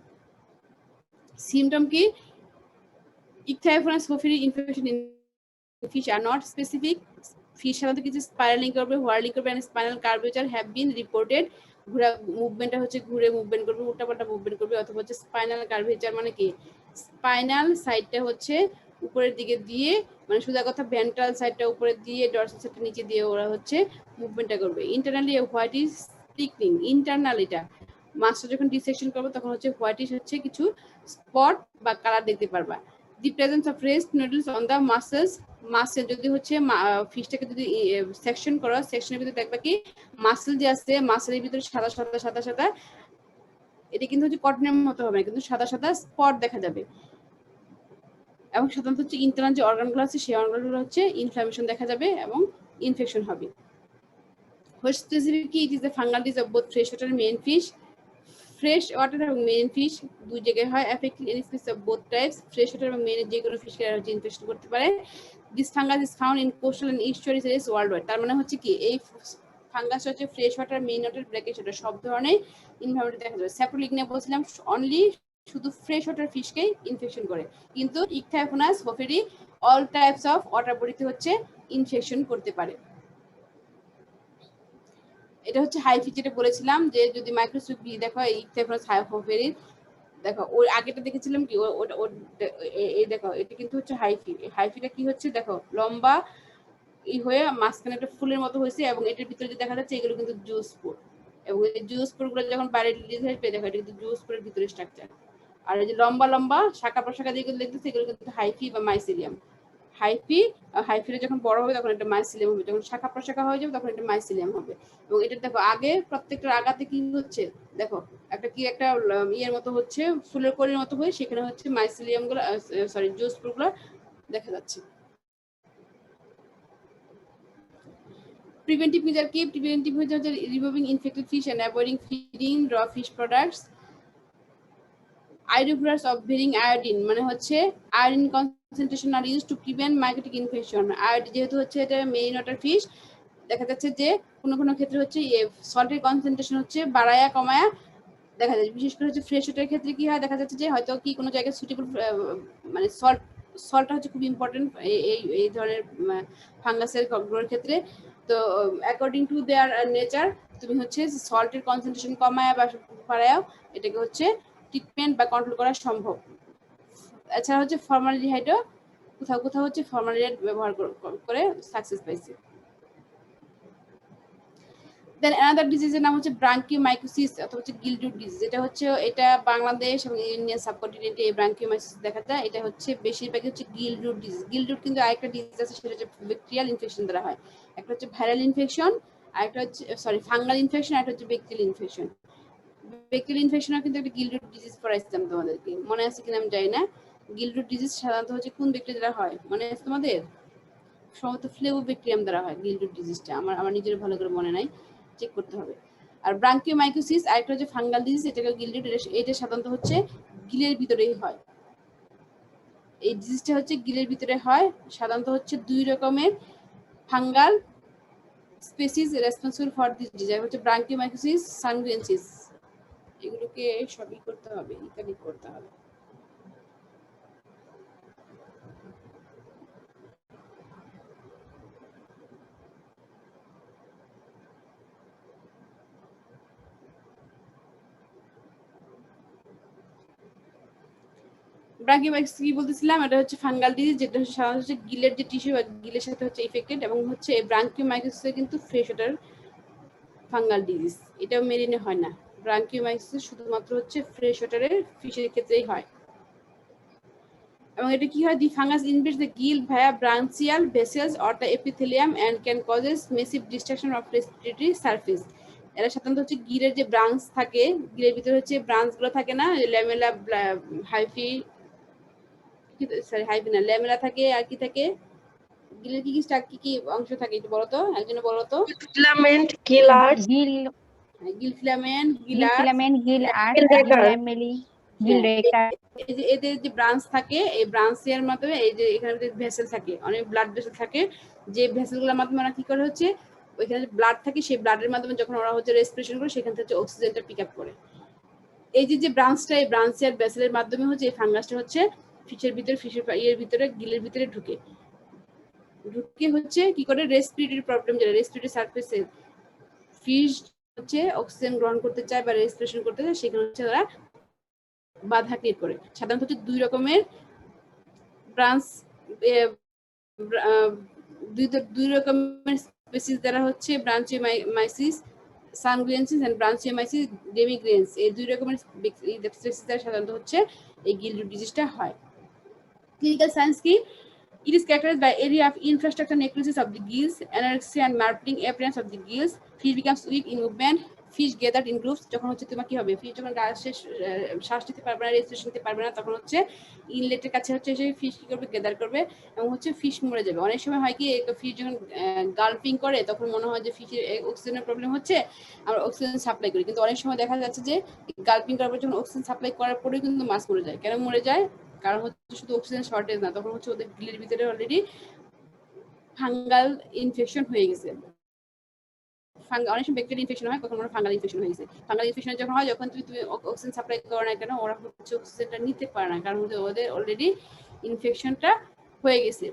সিমটম কি, Ichthyophonus hofferi infection in fish are not specific. Fish সাধারণত কিছু স্পাইরালিং করবে, হোয়ার্লিং করবে, and spinal curvature have been reported. ঘোরা মুভমেন্টটা হচ্ছে ঘুরে মুভমেন্ট করবে, উল্টাপাল্টা মুভমেন্ট করবে, অথবা হচ্ছে স্পাইনাল কার্ভেচার মানে কি স্পাইনাল সাইডটা হচ্ছে উপরের দিকে দিয়ে, মানে সোজা কথা ভেন্ট্রাল সাইডটা উপরে দিয়ে, ডরসাল সাইডটা নিচে দিয়ে ওরা হচ্ছে মুভমেন্টটা করবে। ইন্টারনালি হোয়াইট ইজ স্টিকনিং, ইন্টারনাল এটা মাছটা যখন ডিসেকশন করবে তখন হচ্ছে হোয়াইটিশ হচ্ছে কিছু স্পট বা কালার দেখতে পারবা। The presence of raised nodules on the muscles, muscle যদি হচ্ছে ফিশটাকে যদি সেকশন করো, সেকশনের ভিতরে দেখবা কি মাসেল যে আছে, মাসেলের ভিতরে সাদা সাদা সাদা সাদা, এটা কিন্তু হচ্ছে কটনের মতো হবে না, কিন্তু সাদা সাদা স্পট দেখা যাবে। এবং সাধারণত হচ্ছে ইন্টারনাল যে অর্গানগুলো আছে সেই অর্গানগুলো হচ্ছে ইনফ্লামেশন দেখা যাবে এবং ইনফেকশন হবে। What specifically it is the fungal disease of both freshwater and main fish. Fresh water এবং মেরিন ফিশ দুই জায়গায় হয়। Affecting any species of both types, fresh water এবং মেরিন যে কোনো ফিশকে হচ্ছে ইনফেকশন করতে পারে। This fungus is found in coastal and estuary areas world wide. তার মানে হচ্ছে কি এই ফাঙ্গাস হচ্ছে fresh water, marine water, brackish water সব ধরনের এনভায়রনমেন্টে দেখা যায়। স্যাপ্রোলিগনিয়া বলছিলাম অনলি শুধু ফ্রেশ ওয়াটার ফিশকেই ইনফেকশন করে, কিন্তু ইকথাইফোনাস হোফেরি অল টাইপস অফ ওয়াটার বডিতে হচ্ছে ইনফেকশন করতে পারে। এটা হচ্ছে হাইফি, যেটা বলেছিলাম যে যদি মাইক্রোস্কোপ দিয়ে দেখো ইকথাইফোনাস হোফেরি, দেখো ওই আগেটা দেখেছিলাম কি ওটা এই দেখো এটা কিন্তু হচ্ছে হাইফি। হাইফিটা কি হচ্ছে দেখো লম্বা হয়ে মাঝখানে একটা ফুলের মতো হয়েছে এবং এটার ভিতরে যে দেখা যাচ্ছে এগুলো কিন্তু জুস স্পোর, এবং এই জুস স্পোর গুলো যখন বাইরে রিলিজ হয় দেখো এটা কিন্তু জুস স্পোরের ভিতরে স্ট্রাকচার। আর এই যে লম্বা লম্বা শাখা প্রশাখা যেগুলো দেখতেছে এগুলো কিন্তু হাইফি বা মাইসিলিয়াম। হাইফিটা যখন বড় হবে তখন এটা মাইসিলিয়াম হবে, যখন শাখা প্রশাখা হয়ে যাবে তখন এটা মাইসিলিয়াম হবে। এবং এটা দেখো আগে প্রত্যেকটার আগাতে কি হচ্ছে দেখো একটা কি একটা ইয়ের মতো হচ্ছে ফুলের কলির মতো হয়ে সেখানে হচ্ছে মাইসিলিয়াম গুলো সরি জুস স্পোর গুলো দেখা যাচ্ছে। Preventive measure কি? Preventive measure হচ্ছে removing infected fish and avoiding feeding raw fish products. Iodophorus of varying iodine মানে হচ্ছে iodine concentration are used to prevent mycotic infection. যেহেতু হচ্ছে এটা মেরিন ওয়াটার ফিশ, দেখা যাচ্ছে যে কোনো কোনো ক্ষেত্রে হচ্ছে সল্টের কনসেন্ট্রেশন হচ্ছে বাড়ায়া কমায়া দেখা যায়। বিশেষ করে হচ্ছে ফ্রেশ ওয়াটারের ক্ষেত্রে কি হয় দেখা যাচ্ছে যে হয়তো কি কোনো জায়গায় সুটেবল মানে সল্টটা হচ্ছে খুব ইম্পর্টেন্ট এই ধরনের ফাঙ্গাসের গ্রোর ক্ষেত্রে। তো অ্যাকর্ডিং টু দেয়ার নেচার তুমি হচ্ছে সল্টের কনসেন্ট্রেশন কমায় বা বাড়ায়ও এটাকে হচ্ছে ট্রিটমেন্ট বা কন্ট্রোল করা সম্ভব। এছাড়া হচ্ছে ফর্মালডিহাইডও কোথাও কোথাও হচ্ছে ফর্মালডিহাইড ব্যবহার করে সাকসেস পাইছে। দেন অ্যানাদার ডিজিজের নাম হচ্ছে ব্রাঙ্কিওমাইকোসিস অথবা হচ্ছে গিলডুট ডিজিজ। এটা বাংলাদেশ এবং ইন্ডিয়ান সাবকন্টিনেন্টে এই ব্রাঙ্কিওমাইকোসিস দেখা যায়। এটা হচ্ছে বেশিরভাগই হচ্ছে গিলডুট ডিজিজ। গিলডুট কিন্তু আরেকটা ডিজিজ আছে, সেটা হচ্ছে ব্যাকটেরিয়াল ইনফেকশন দ্বারা হয়। একটা হচ্ছে ভাইরাল ইনফেকশন, আরেকটা হচ্ছে ফাঙ্গাল ইনফেকশন, আরেকটা হচ্ছে ব্যাকটেরিয়াল ইনফেকশন। ব্যাকটেরিয়াল ইনফেকশনও কিন্তু একটা গিলডুট ডিজিজ পড়াইছিলাম তোমাদেরকে, মনে আছে কিনা আমি জানি না। গিলডুট ডিজিজ সাধারণত হচ্ছে কোন ব্যাকটেরিয়া দ্বারা হয় মনে আছে তোমাদের? সম্ভবত ফ্লেবোব্যাকটেরিয়াম দ্বারা হয় গিলডুট ডিজিজটা, আমার নিজের ভালো করে মনে নাই, চেক করতে হবে। আর ব্রাঙ্কিওমাইকোসিস আরেকটা হচ্ছে ফাঙ্গাল ডিজিজ, এটাকে গিলডুট, এটা সাধারণত হচ্ছে গিলের ভিতরেই হয়। এই ডিজিজটা হচ্ছে গিলের ভিতরে হয়, সাধারণত হচ্ছে দুই রকমের fungal species responsible for this disease, হচ্ছে ব্রাঙ্কিওমাইকোসিস, সানগুয়েন্সিস। এগুলোকে সবই করতে হবে, ইত্যাদি করতে হবে। ব্রাঙ্কিওমাইকোসিস কি বলতেছিলাম, এটা হচ্ছে ফাঙ্গাল ডিজিজ, যেটা হচ্ছে সাধারণত হচ্ছে গিলের যে টিস্যু বা গিলের সাথে হচ্ছে ইফেক্টেড, এবং হচ্ছে ব্রাঙ্কিওমাইকোসিস কিন্তু ফ্রেশ ওয়াটার ফাঙ্গাল ডিজিজ, এটাও মেরিনে হয় না। ব্রাঙ্কিওমাইকোসিস শুধুমাত্র হচ্ছে ফ্রেশ ওয়াটারের ফিশের ক্ষেত্রেই হয়। এবং এটা কি হয়, the fungus invades the gill via branchial vessels or the epithelium and can causes massive destruction of respiratory surface. এরা সাধারণত হচ্ছে গিলের যে ব্রাঞ্চ থাকে, গিলের ভিতরে হচ্ছে ব্রাঞ্চ গুলো থাকে না, ল্যামেলা হাইফি হাইফি না ল্যামেলা থাকে, আর কি থাকে গিলের কি কি অংশ থাকে একটু বলো তো, একজনে বলো তো। ফিলামেন্ট, গিলার্স, gill filament, gill filament, gill arch, gill gill raker. Lamellae, gill raker. এই যে এদের যে ব্রাঞ্চ থাকে, এই ব্রাঞ্চের মাধ্যমে এই যে এখানে ভেসেল থাকে, অনেক ব্লাড ভেসেল থাকে, যে ভেসেলগুলোর মাধ্যমে ওরা কি করে হচ্ছে ওইখানে ব্লাড থাকে, সেই ব্লাডের মাধ্যমে যখন ওরা হচ্ছে রেসপিরেশন করে সেখান থেকে অক্সিজেনটা পিক আপ করে। এই যে ব্রাঞ্চটা, এই ব্রাঞ্চের ভেসেলের মাধ্যমে হচ্ছে এই ফাঙ্গাসটা হচ্ছে ফিশের ভিতরে, ফিশের ইয়ের ভিতরে, গিলের ভিতরে ঢুকে হচ্ছে কি করে রেসপিরেটরি প্রবলেম, যেটা রেসপিরেটরি সারফেসে ফিশ হচ্ছে অক্সিজেন গ্রহণ করতে চায় বা রেসপিরেশন করতে চায়, সেখানে হচ্ছে ওরা বাধা ক্রিয়েট করে। সাধারণত হচ্ছে দুই রকমের ব্রাঞ্চ, দুই রকমের স্পেসিস দ্বারা হচ্ছে ব্রাঞ্চিওমাইসিস সানগুয়েন্সিস এন্ড ব্রাঞ্চিওমাইসিস ডেমিগ্রেন্স, এই দুই রকমের স্পেসিস দ্বারা সাধারণত হচ্ছে এই গিলডুট ডিজিজটা হয়। ক্লিনিক্যাল সায়েন্স কি? It is characterized by area of infrastructure necrosis of the gills, anorexia and malpling appearance of the gills. Fish becomes weak in movement, fish gather in groups, যখন হচ্ছে তোমার কি হবে, ফিশ যখন শ্বাস নিতে পারবে না, রেস্পিরেশন নিতে পারবে না, তখন হচ্ছে ইনলেটের কাছে হচ্ছে সেই ফিশ কি করবে, গেদার করবে এবং হচ্ছে ফিশ মরে যাবে। অনেক সময় হয় কি ফিশ যখন গাল্পিং করে তখন মনে হয় যে ফিশের অক্সিজেনের প্রবলেম হচ্ছে, আমরা অক্সিজেন সাপ্লাই করি, কিন্তু অনেক সময় দেখা যাচ্ছে যে গাল্পিং করার পর যখন অক্সিজেন সাপ্লাই করার পরেও কিন্তু মাছ মরে যায়। কেন মরে যায়? কারণ হচ্ছে শুধু অক্সিজেন শর্টেজ না, তখন হচ্ছে ওদের গিলের ভিতরে অলরেডি ফাঙ্গাল ইনফেকশন হয়ে গেছে। অনেক সময় ব্যাকটেরিয়াল ইনফেকশন হয়, কখনো ফাঙ্গাল ইনফেকশন হয়ে গেছে। ফাঙ্গাল ইনফেকশন যখন হয়, যখন তুমি অক্সিজেন সাপ্লাই করো না কেন, ওরা হচ্ছে অক্সিজেনটা নিতে পারে না, কারণ হচ্ছে ওদের অলরেডি ইনফেকশনটা হয়ে গেছে।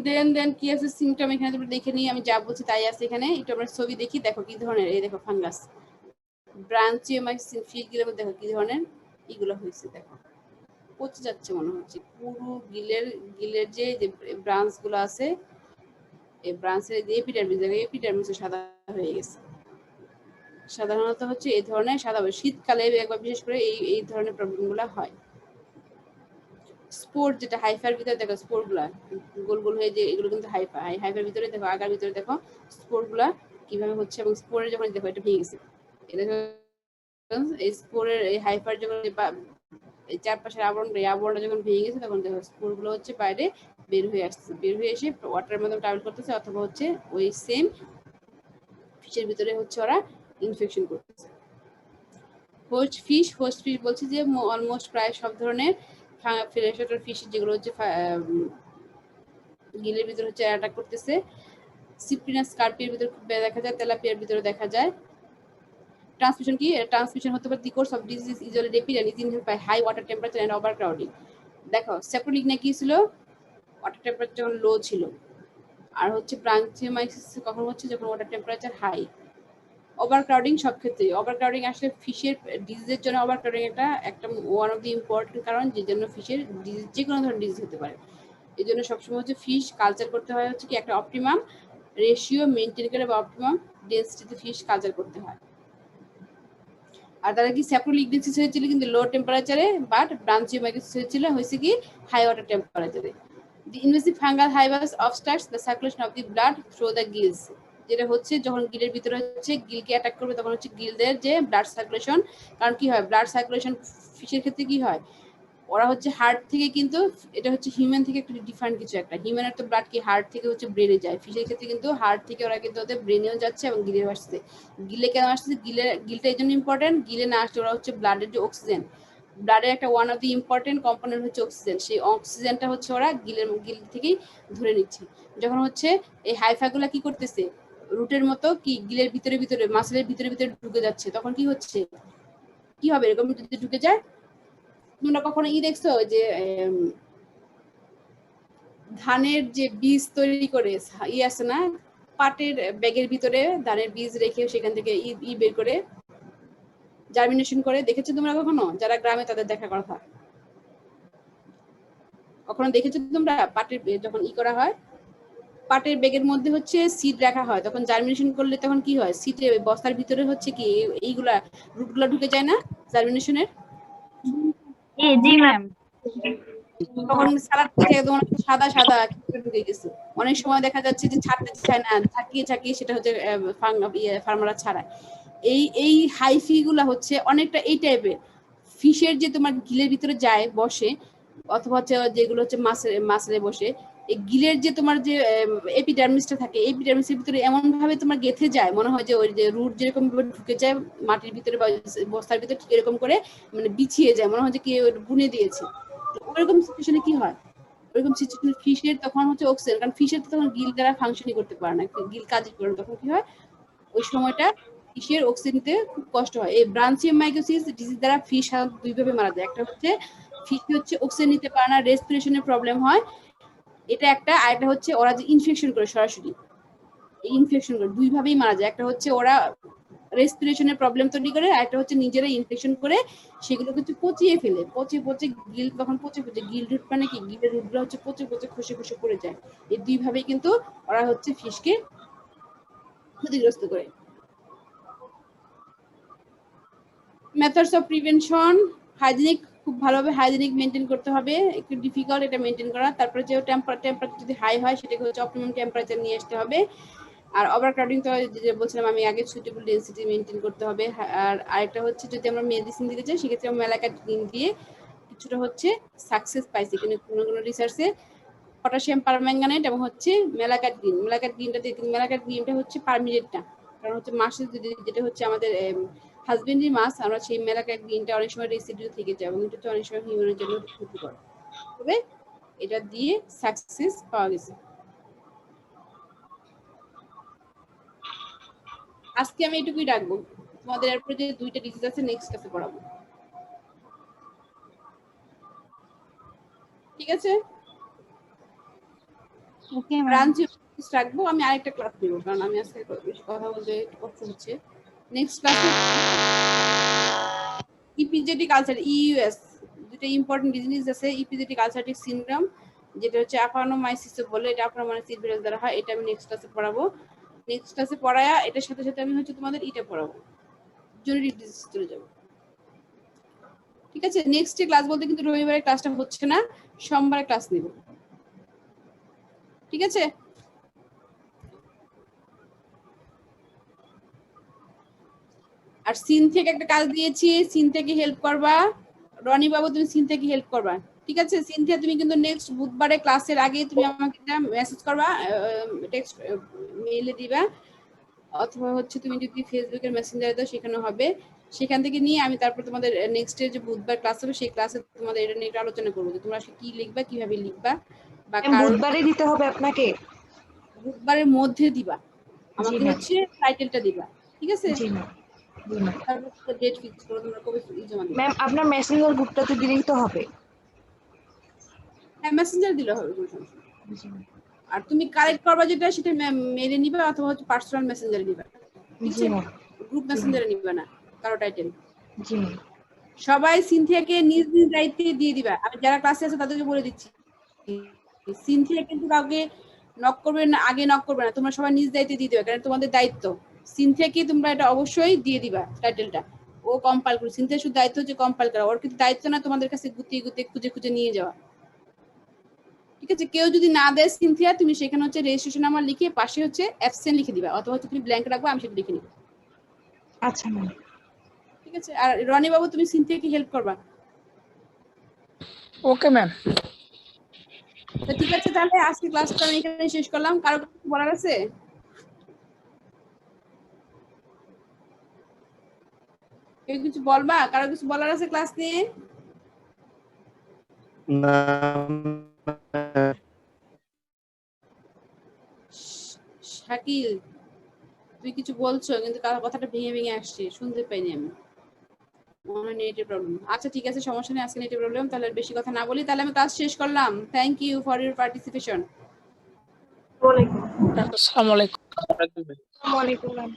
দেন কি আছে সিমটম, এখানে তোমরা দেখে নিই, আমি যা বলছি তাই আছে এখানে। একটু আমরা ছবি দেখি, দেখো কি ধরনের, এই দেখো ফাঙ্গাস ব্রাঞ্চিওমাইসিন ফিশগুলোর মধ্যে দেখো কি ধরনের এগুলো হয়েছে, দেখো পচে যাচ্ছে মনে হচ্ছে পুরো গিলের যে ব্রাঞ্চ গুলো আছে, এই ব্রাঞ্চের যে এপিডার্মিস সাদা হয়ে গেছে। সাধারণত হচ্ছে এই ধরনের সাদা, শীতকালে একবার বিশেষ করে এই ধরনের প্রবলেম গুলা হয়। স্পোর যেটা হাইফার ভিতরে দেখো, স্পোর গুলা গোল গোল হয়ে যে এগুলো কিন্তু হাইফার ভিতরে দেখো, আগার ভিতরে দেখো স্পোর গুলা কিভাবে হচ্ছে, এবং স্পোরের যখন দেখো এটা ভেঙে গেছে, এটা এই স্পোরের এই হাইফার যখন এই চারপাশের আবরণটা যখন ভেঙে গেছে, তখন দেখো স্পোর গুলো হচ্ছে বাইরে বের হয়ে আসছে, বের হয়ে এসে ওয়াটারের মধ্যে ট্রাভেল করতেছে, অথবা হচ্ছে ওই সেম ফিশের ভিতরে হচ্ছে ওরা ইনফেকশন করতেছে। হোস্ট ফিশ বলছে যে অলমোস্ট প্রায় সব ধরনের ফ্রেশ ওয়াটার ফিশ যেগুলো হচ্ছে গিলের ভিতরে হচ্ছে অ্যাটাক করতেছে। সিপ্রিনাস কার্পির ভিতরে দেখা যায়, তেলাপিয়ার ভিতরে দেখা যায়। ট্রান্সমিশন কি? ট্রান্সমিশন হতে পারে, the course of disease is rapid and is inhaled by high water temperature and overcrowding. দেখো সেপ্রোলিগনা কি ছিল? ওয়াটার টেম্পারেচার যখন লো ছিল, আর হচ্ছে ব্রাঞ্চিওমাইসিস কখন হচ্ছে, যখন ওয়াটার টেম্পারেচার হাই। ওভারক্রাউডিং সব ক্ষেত্রে, ওভারক্রাউডিং আসলে ফিশের ডিজিজের জন্য ওভারক্রাউডিং একটা ওয়ান অফ দি ইম্পর্টেন্ট কারণ, যে জন্য ফিশের ডিজিজ যে কোনো ধরনের ডিজিজ হতে পারে। এই জন্য সবসময় হচ্ছে ফিশ কালচার করতে হয় হচ্ছে কি একটা অপটিমাম রেশিও মেনটেন করে বা অপটিমাম ডেন্সিটিতে ফিশ কালচার করতে হয়। আর তারা কি স্যাপ্রোলিগনেসিস হয়েছিল কিন্তু লো টেম্পারেচারে, বাট ব্রাঞ্চিওমাইসিস হয়েছে কি হাই ওয়াটার টেম্পারেচারে। The invasive fungal hyphae obstructs the circulation of the blood through the gills, যেটা হচ্ছে যখন গিলের ভিতরে হচ্ছে গিলকে অ্যাটাক করবে, তখন হচ্ছে গিলদের যে ব্লাড সার্কুলেশন, কারণ কি হয় ব্লাড সার্কুলেশন ফিশের ক্ষেত্রে কি হয়, ওরা হচ্ছে হার্ট থেকে, কিন্তু এটা হচ্ছে হিউম্যান থেকে একটু ডিফারেন্ট কিছু একটা, হিউম্যানের তো ব্লাড কি হার্ট থেকে হচ্ছে ব্রেনে যায়, ফিশের ক্ষেত্রে কিন্তু হার্ট থেকে ওরা কিন্তু ওদের ব্রেনেও যাচ্ছে এবং গিলেও আসছে। গিলে কেন আসছে? গিলটা এই জন্য ইম্পর্টেন্ট, গিলে না আসছে ওরা হচ্ছে ব্লাডের যে অক্সিজেন, ব্লাডের একটা one of the important component হচ্ছে অক্সিজেন, সেই অক্সিজেনটা হচ্ছে ওরা গিল থেকেই ধরে নিচ্ছে। যখন হচ্ছে এই হাইফাগুলা কি করতেছে, রুটের মতো কি গিলের ভিতরে মাসেলের ভিতরে ঢুকে যাচ্ছে, তখন কি হচ্ছে, কি হবে এরকম যদি ঢুকে যায়? তোমরা কখনো দেখছো যে ধানের যে বীজ তৈরি করে আছে না, পাটের ব্যাগের ভিতরে ধানের বীজ রেখে সেখান থেকে বের করে জার্মিনেশন করে, দেখেছো তোমরা কখনো? যারা গ্রামে তাদের দেখা কথা, কখনো দেখেছো তোমরা? পাটের যখন করা হয়, পাটের ব্যাগের মধ্যে হচ্ছে সিড রাখা হয়, তখন জার্মিনেশন করলে তখন কি হয়, সিডে বস্তার ভিতরে হচ্ছে কি এইগুলা রুটগুলা ঢুকে যায় না জার্মিনেশনের, জি ম্যাম। তখন সালাদ থেকে সাদা ঢুকে গেছে। অনেক সময় দেখা যাচ্ছে যে ছাড়তে চায় না, ঝাঁকিয়ে সেটা হচ্ছে ফার্মাররা ছাড়ায়। এই হাইফি গুলা হচ্ছে অনেকটা এই টাইপের, ফিশের যে তোমার গিলের ভিতরে যায় বসে, অথবা হচ্ছে যেগুলো হচ্ছে মাসলে বসে, এই গিলের যে তোমার যে এপিডার্মিসটা থাকে, এপিডার্মিসের ভিতরে এমন ভাবে তোমার গেঁথে যায়, মনে হয় যে ওই যে রুট যেরকম ভাবে ঢুকে যায় মাটির ভিতরে বা বস্তার ভিতরে, ঠিক এরকম করে মানে বিছিয়ে যায়, মনে হয় যে কি বুনে দিয়েছে। ওরকম সিচুয়েশনে কি হয়, ওরকম সিচুয়েশনে ফিশের তখন হচ্ছে অক্সিজেন, কারণ ফিশের তো তখন গিল দ্বারা ফাংশনই করতে পারে না, গিল কাজই করে না, তখন কি হয় ওই সময়টা ফিশের অক্সিজেন নিতে খুব কষ্ট হয়। এই ব্রাঞ্চিওমাইকোসিস ডিজিজ দ্বারা ফিশ সাধারণত দুইভাবে মারা যায়, একটা হচ্ছে ফিশ হচ্ছে অক্সিজেন নিতে পারে না, রেসপিরেশনের প্রবলেম হয়, এটা একটা, আর একটা হচ্ছে ওরা যে ইনফেকশন করে সরাসরি, ইনফেকশন করে দুইভাবেই মারা যায়, একটা হচ্ছে ওরা রেসপিরেশনের প্রবলেম তৈরি করে, আর একটা হচ্ছে নিজেরা ইনফেকশন করে সেগুলো কিন্তু পচিয়ে ফেলে, পচে গিল তখন পচে গিল রুট মানে কি গিলের রুটগুলো হচ্ছে পচে খসে পড়ে যায়। এই দুইভাবেই কিন্তু ওরা হচ্ছে ফিশকে ক্ষতিগ্রস্ত করে। মেথডস অফ প্রিভেনশন, হাইজিনিক খুব ভালোভাবে হাইজিনিক মেনটেন করতে হবে, একটু ডিফিকাল্ট এটা মেনটেন করা। তারপরে যে টেম্পারেচার যদি হাই হয় সেটাকে হচ্ছে অপটিমাম টেম্পারেচার নিয়ে আসতে হবে। আর ওভারক্রাউডিং তো যে বলছিলাম আমি আগে, সুইটেবল ডেনসিটি মেনটেন করতে হবে। আর আরেকটা হচ্ছে যদি আমরা মেডিসিন দিতে চাই সেক্ষেত্রে আমরা মেলাকাটিন দিয়ে কিছুটা হচ্ছে সাকসেস পাইছি, কিন্তু কোনো রিসার্চে পটাশিয়াম পারম্যাঙ্গানেট এবং হচ্ছে মেলাকাটিনটা হচ্ছে পারমিনেন্ট না, কারণ হচ্ছে মাসে যেটা হচ্ছে আমাদের হাজবেন্ডারি মাছ, আমরা সেই মেলাকাটিনটা অনেক সময় রেসিডিউ থেকে যায় এবং এটা অনেক সময় হিউম্যানের জন্য ক্ষতিকর। তবে এটা দিয়ে সাকসেস পাওয়া গেছে। আজকে আমি এটুকুই রাখবো, তোমাদের এরপরে যে 2টা ডিজিজ আছে নেক্সট ক্লাসে পড়াবো, ঠিক আছে? Okay ma'am. ব্রাঞ্চ রাখবো, আমি আরেকটা ক্লাস নেবো কারণ আমি আজকে বেশি কথা বলতে একটু কষ্ট হচ্ছে। নেক্সট ক্লাসে ইপিজেটিক আলসার ইইউএস, দুটো ইম্পর্টেন্ট ডিজিজ আছে। ইপিজেটিক আলসারেটিক সিনড্রোম যেটা হচ্ছে অ্যাপনোমাইসিস বলে, এটা অ্যাপনোমাইসিস ভাইরাস দ্বারা হয়, এটা আমি নেক্সট ক্লাসে পড়াবো। নেক্সট ক্লাসে পড়ায়া এটার সাথে সাথে আমি হচ্ছে তোমাদের এটা পড়াবো, জেনেটিক ডিজিজ চলে যাবো, ঠিক আছে? নেক্সট ক্লাস বলতে কিন্তু রবিবারে ক্লাসটা হচ্ছে না, সোমবারে ক্লাস নেব, ঠিক আছে? আর সিন থেকে একটা কাজ দিয়েছি, সিন থেকে হেল্প করবা। রনি বাবু তুমি সিন থেকে হেল্প করবা, ঠিক আছে? সিনথিয়া তুমি কিন্তু নেক্সট বুধবারে ক্লাসের আগে তুমি আমাকে একটা মেসেজ করবা, টেক্সট মেইলে দিবা, অথবা হচ্ছে তুমি যদি ফেসবুকের মেসেঞ্জারে দাও সেখানে হবে। সেখান থেকে নিয়ে আমি তারপর তোমাদের নেক্সট ডে যে বুধবার ক্লাস হবে সেই ক্লাসে তোমাদের এটা নিয়ে একটু আলোচনা করবো যে তোমরা কি লিখবা, কিভাবে লিখবা, বা বুধবারে দিতে হবে আপনাকে? বুধবারের মধ্যে দিবা, আমাকে জি হচ্ছে টাইটেলটা দিবা, ঠিক আছে? জি ম্যাম। জি ম্যাম। তারপর ডেট ফিক্স করো তোমরা কবে জমা দিবে। ম্যাম আপনার মেসেঞ্জার গ্রুপটাতে দিলেই তো হবে? হ্যাঁ মেসেঞ্জার দিলে হবে, কোনো সমস্যা নেই। জি ম্যাম। আর তুমি কালেক্ট করবা যেটা সেটা মেলে নিবা অথবা হচ্ছে পার্সোনাল মেসেঞ্জারে নিবা, ঠিক জি আছে? ম্যাম। গ্রুপ মেসেঞ্জারে নিবা না কারো টাইটেল। জি ম্যাম। সবাই সিনথিয়াকে নিজ নিজ দায়িত্বে দিয়ে দিবা, আমি যারা ক্লাসে আছে তাদেরকে বলে দিচ্ছি, সিনথিয়া কিন্তু কাউকে নক করবে না, আগে নক করবে না, তোমরা সবাই নিজ দায়িত্বে দিয়ে দিবে, কারণ তোমাদের দায়িত্ব। সিনথিয়াকে তোমরা এটা অবশ্যই দিয়ে দিবা টাইটেলটা, ও কম্পাইল করে। সিনথিয়া শুধু দায়িত্ব হচ্ছে কম্পাইল করা, ওর কিন্তু দায়িত্ব না তোমাদের কাছে গুতিয়ে গুতিয়ে খুঁজে খুঁজে নিয়ে যাওয়া, ঠিক আছে? কেউ যদি না দেয় সিনথিয়া, তুমি সেখানে হচ্ছে রেজিস্ট্রেশন নাম্বার লিখে পাশে হচ্ছে অ্যাবসেন্ট লিখে দিবা, অথবা হচ্ছে তুমি ব্ল্যাঙ্ক রাখবা, আমি সেটা লিখে নিব, আচ্ছা ম্যাম। ঠিক আছে? আর রনি বাবু তুমি সিনথিয়াকে হেল্প করবা, ওকে ম্যাম। তো ঠিক আছে? তাহলে আজকে ক্লাসটা আমি এখানে শেষ করলাম। কারো কিছু বলার আছে? কেউ কিছু বলবা? কারো কিছু বলার আছে ক্লাস নিয়ে? না শাকিল তুই কিছু বলছো কিন্তু কথাটা ভেঙে ভেঙে আসছে, শুনতে পাইনি আমি, মনে হয় নেটের প্রবলেম। আচ্ছা ঠিক আছে, সমস্যা নেই, আজকে নেটের প্রবলেম, তাহলে আর বেশি কথা না বলি, তাহলে আমি ক্লাস শেষ করলাম। Thank you for your participation. আসসালামু আলাইকুম। আসসালামু আলাইকুম ম্যাম।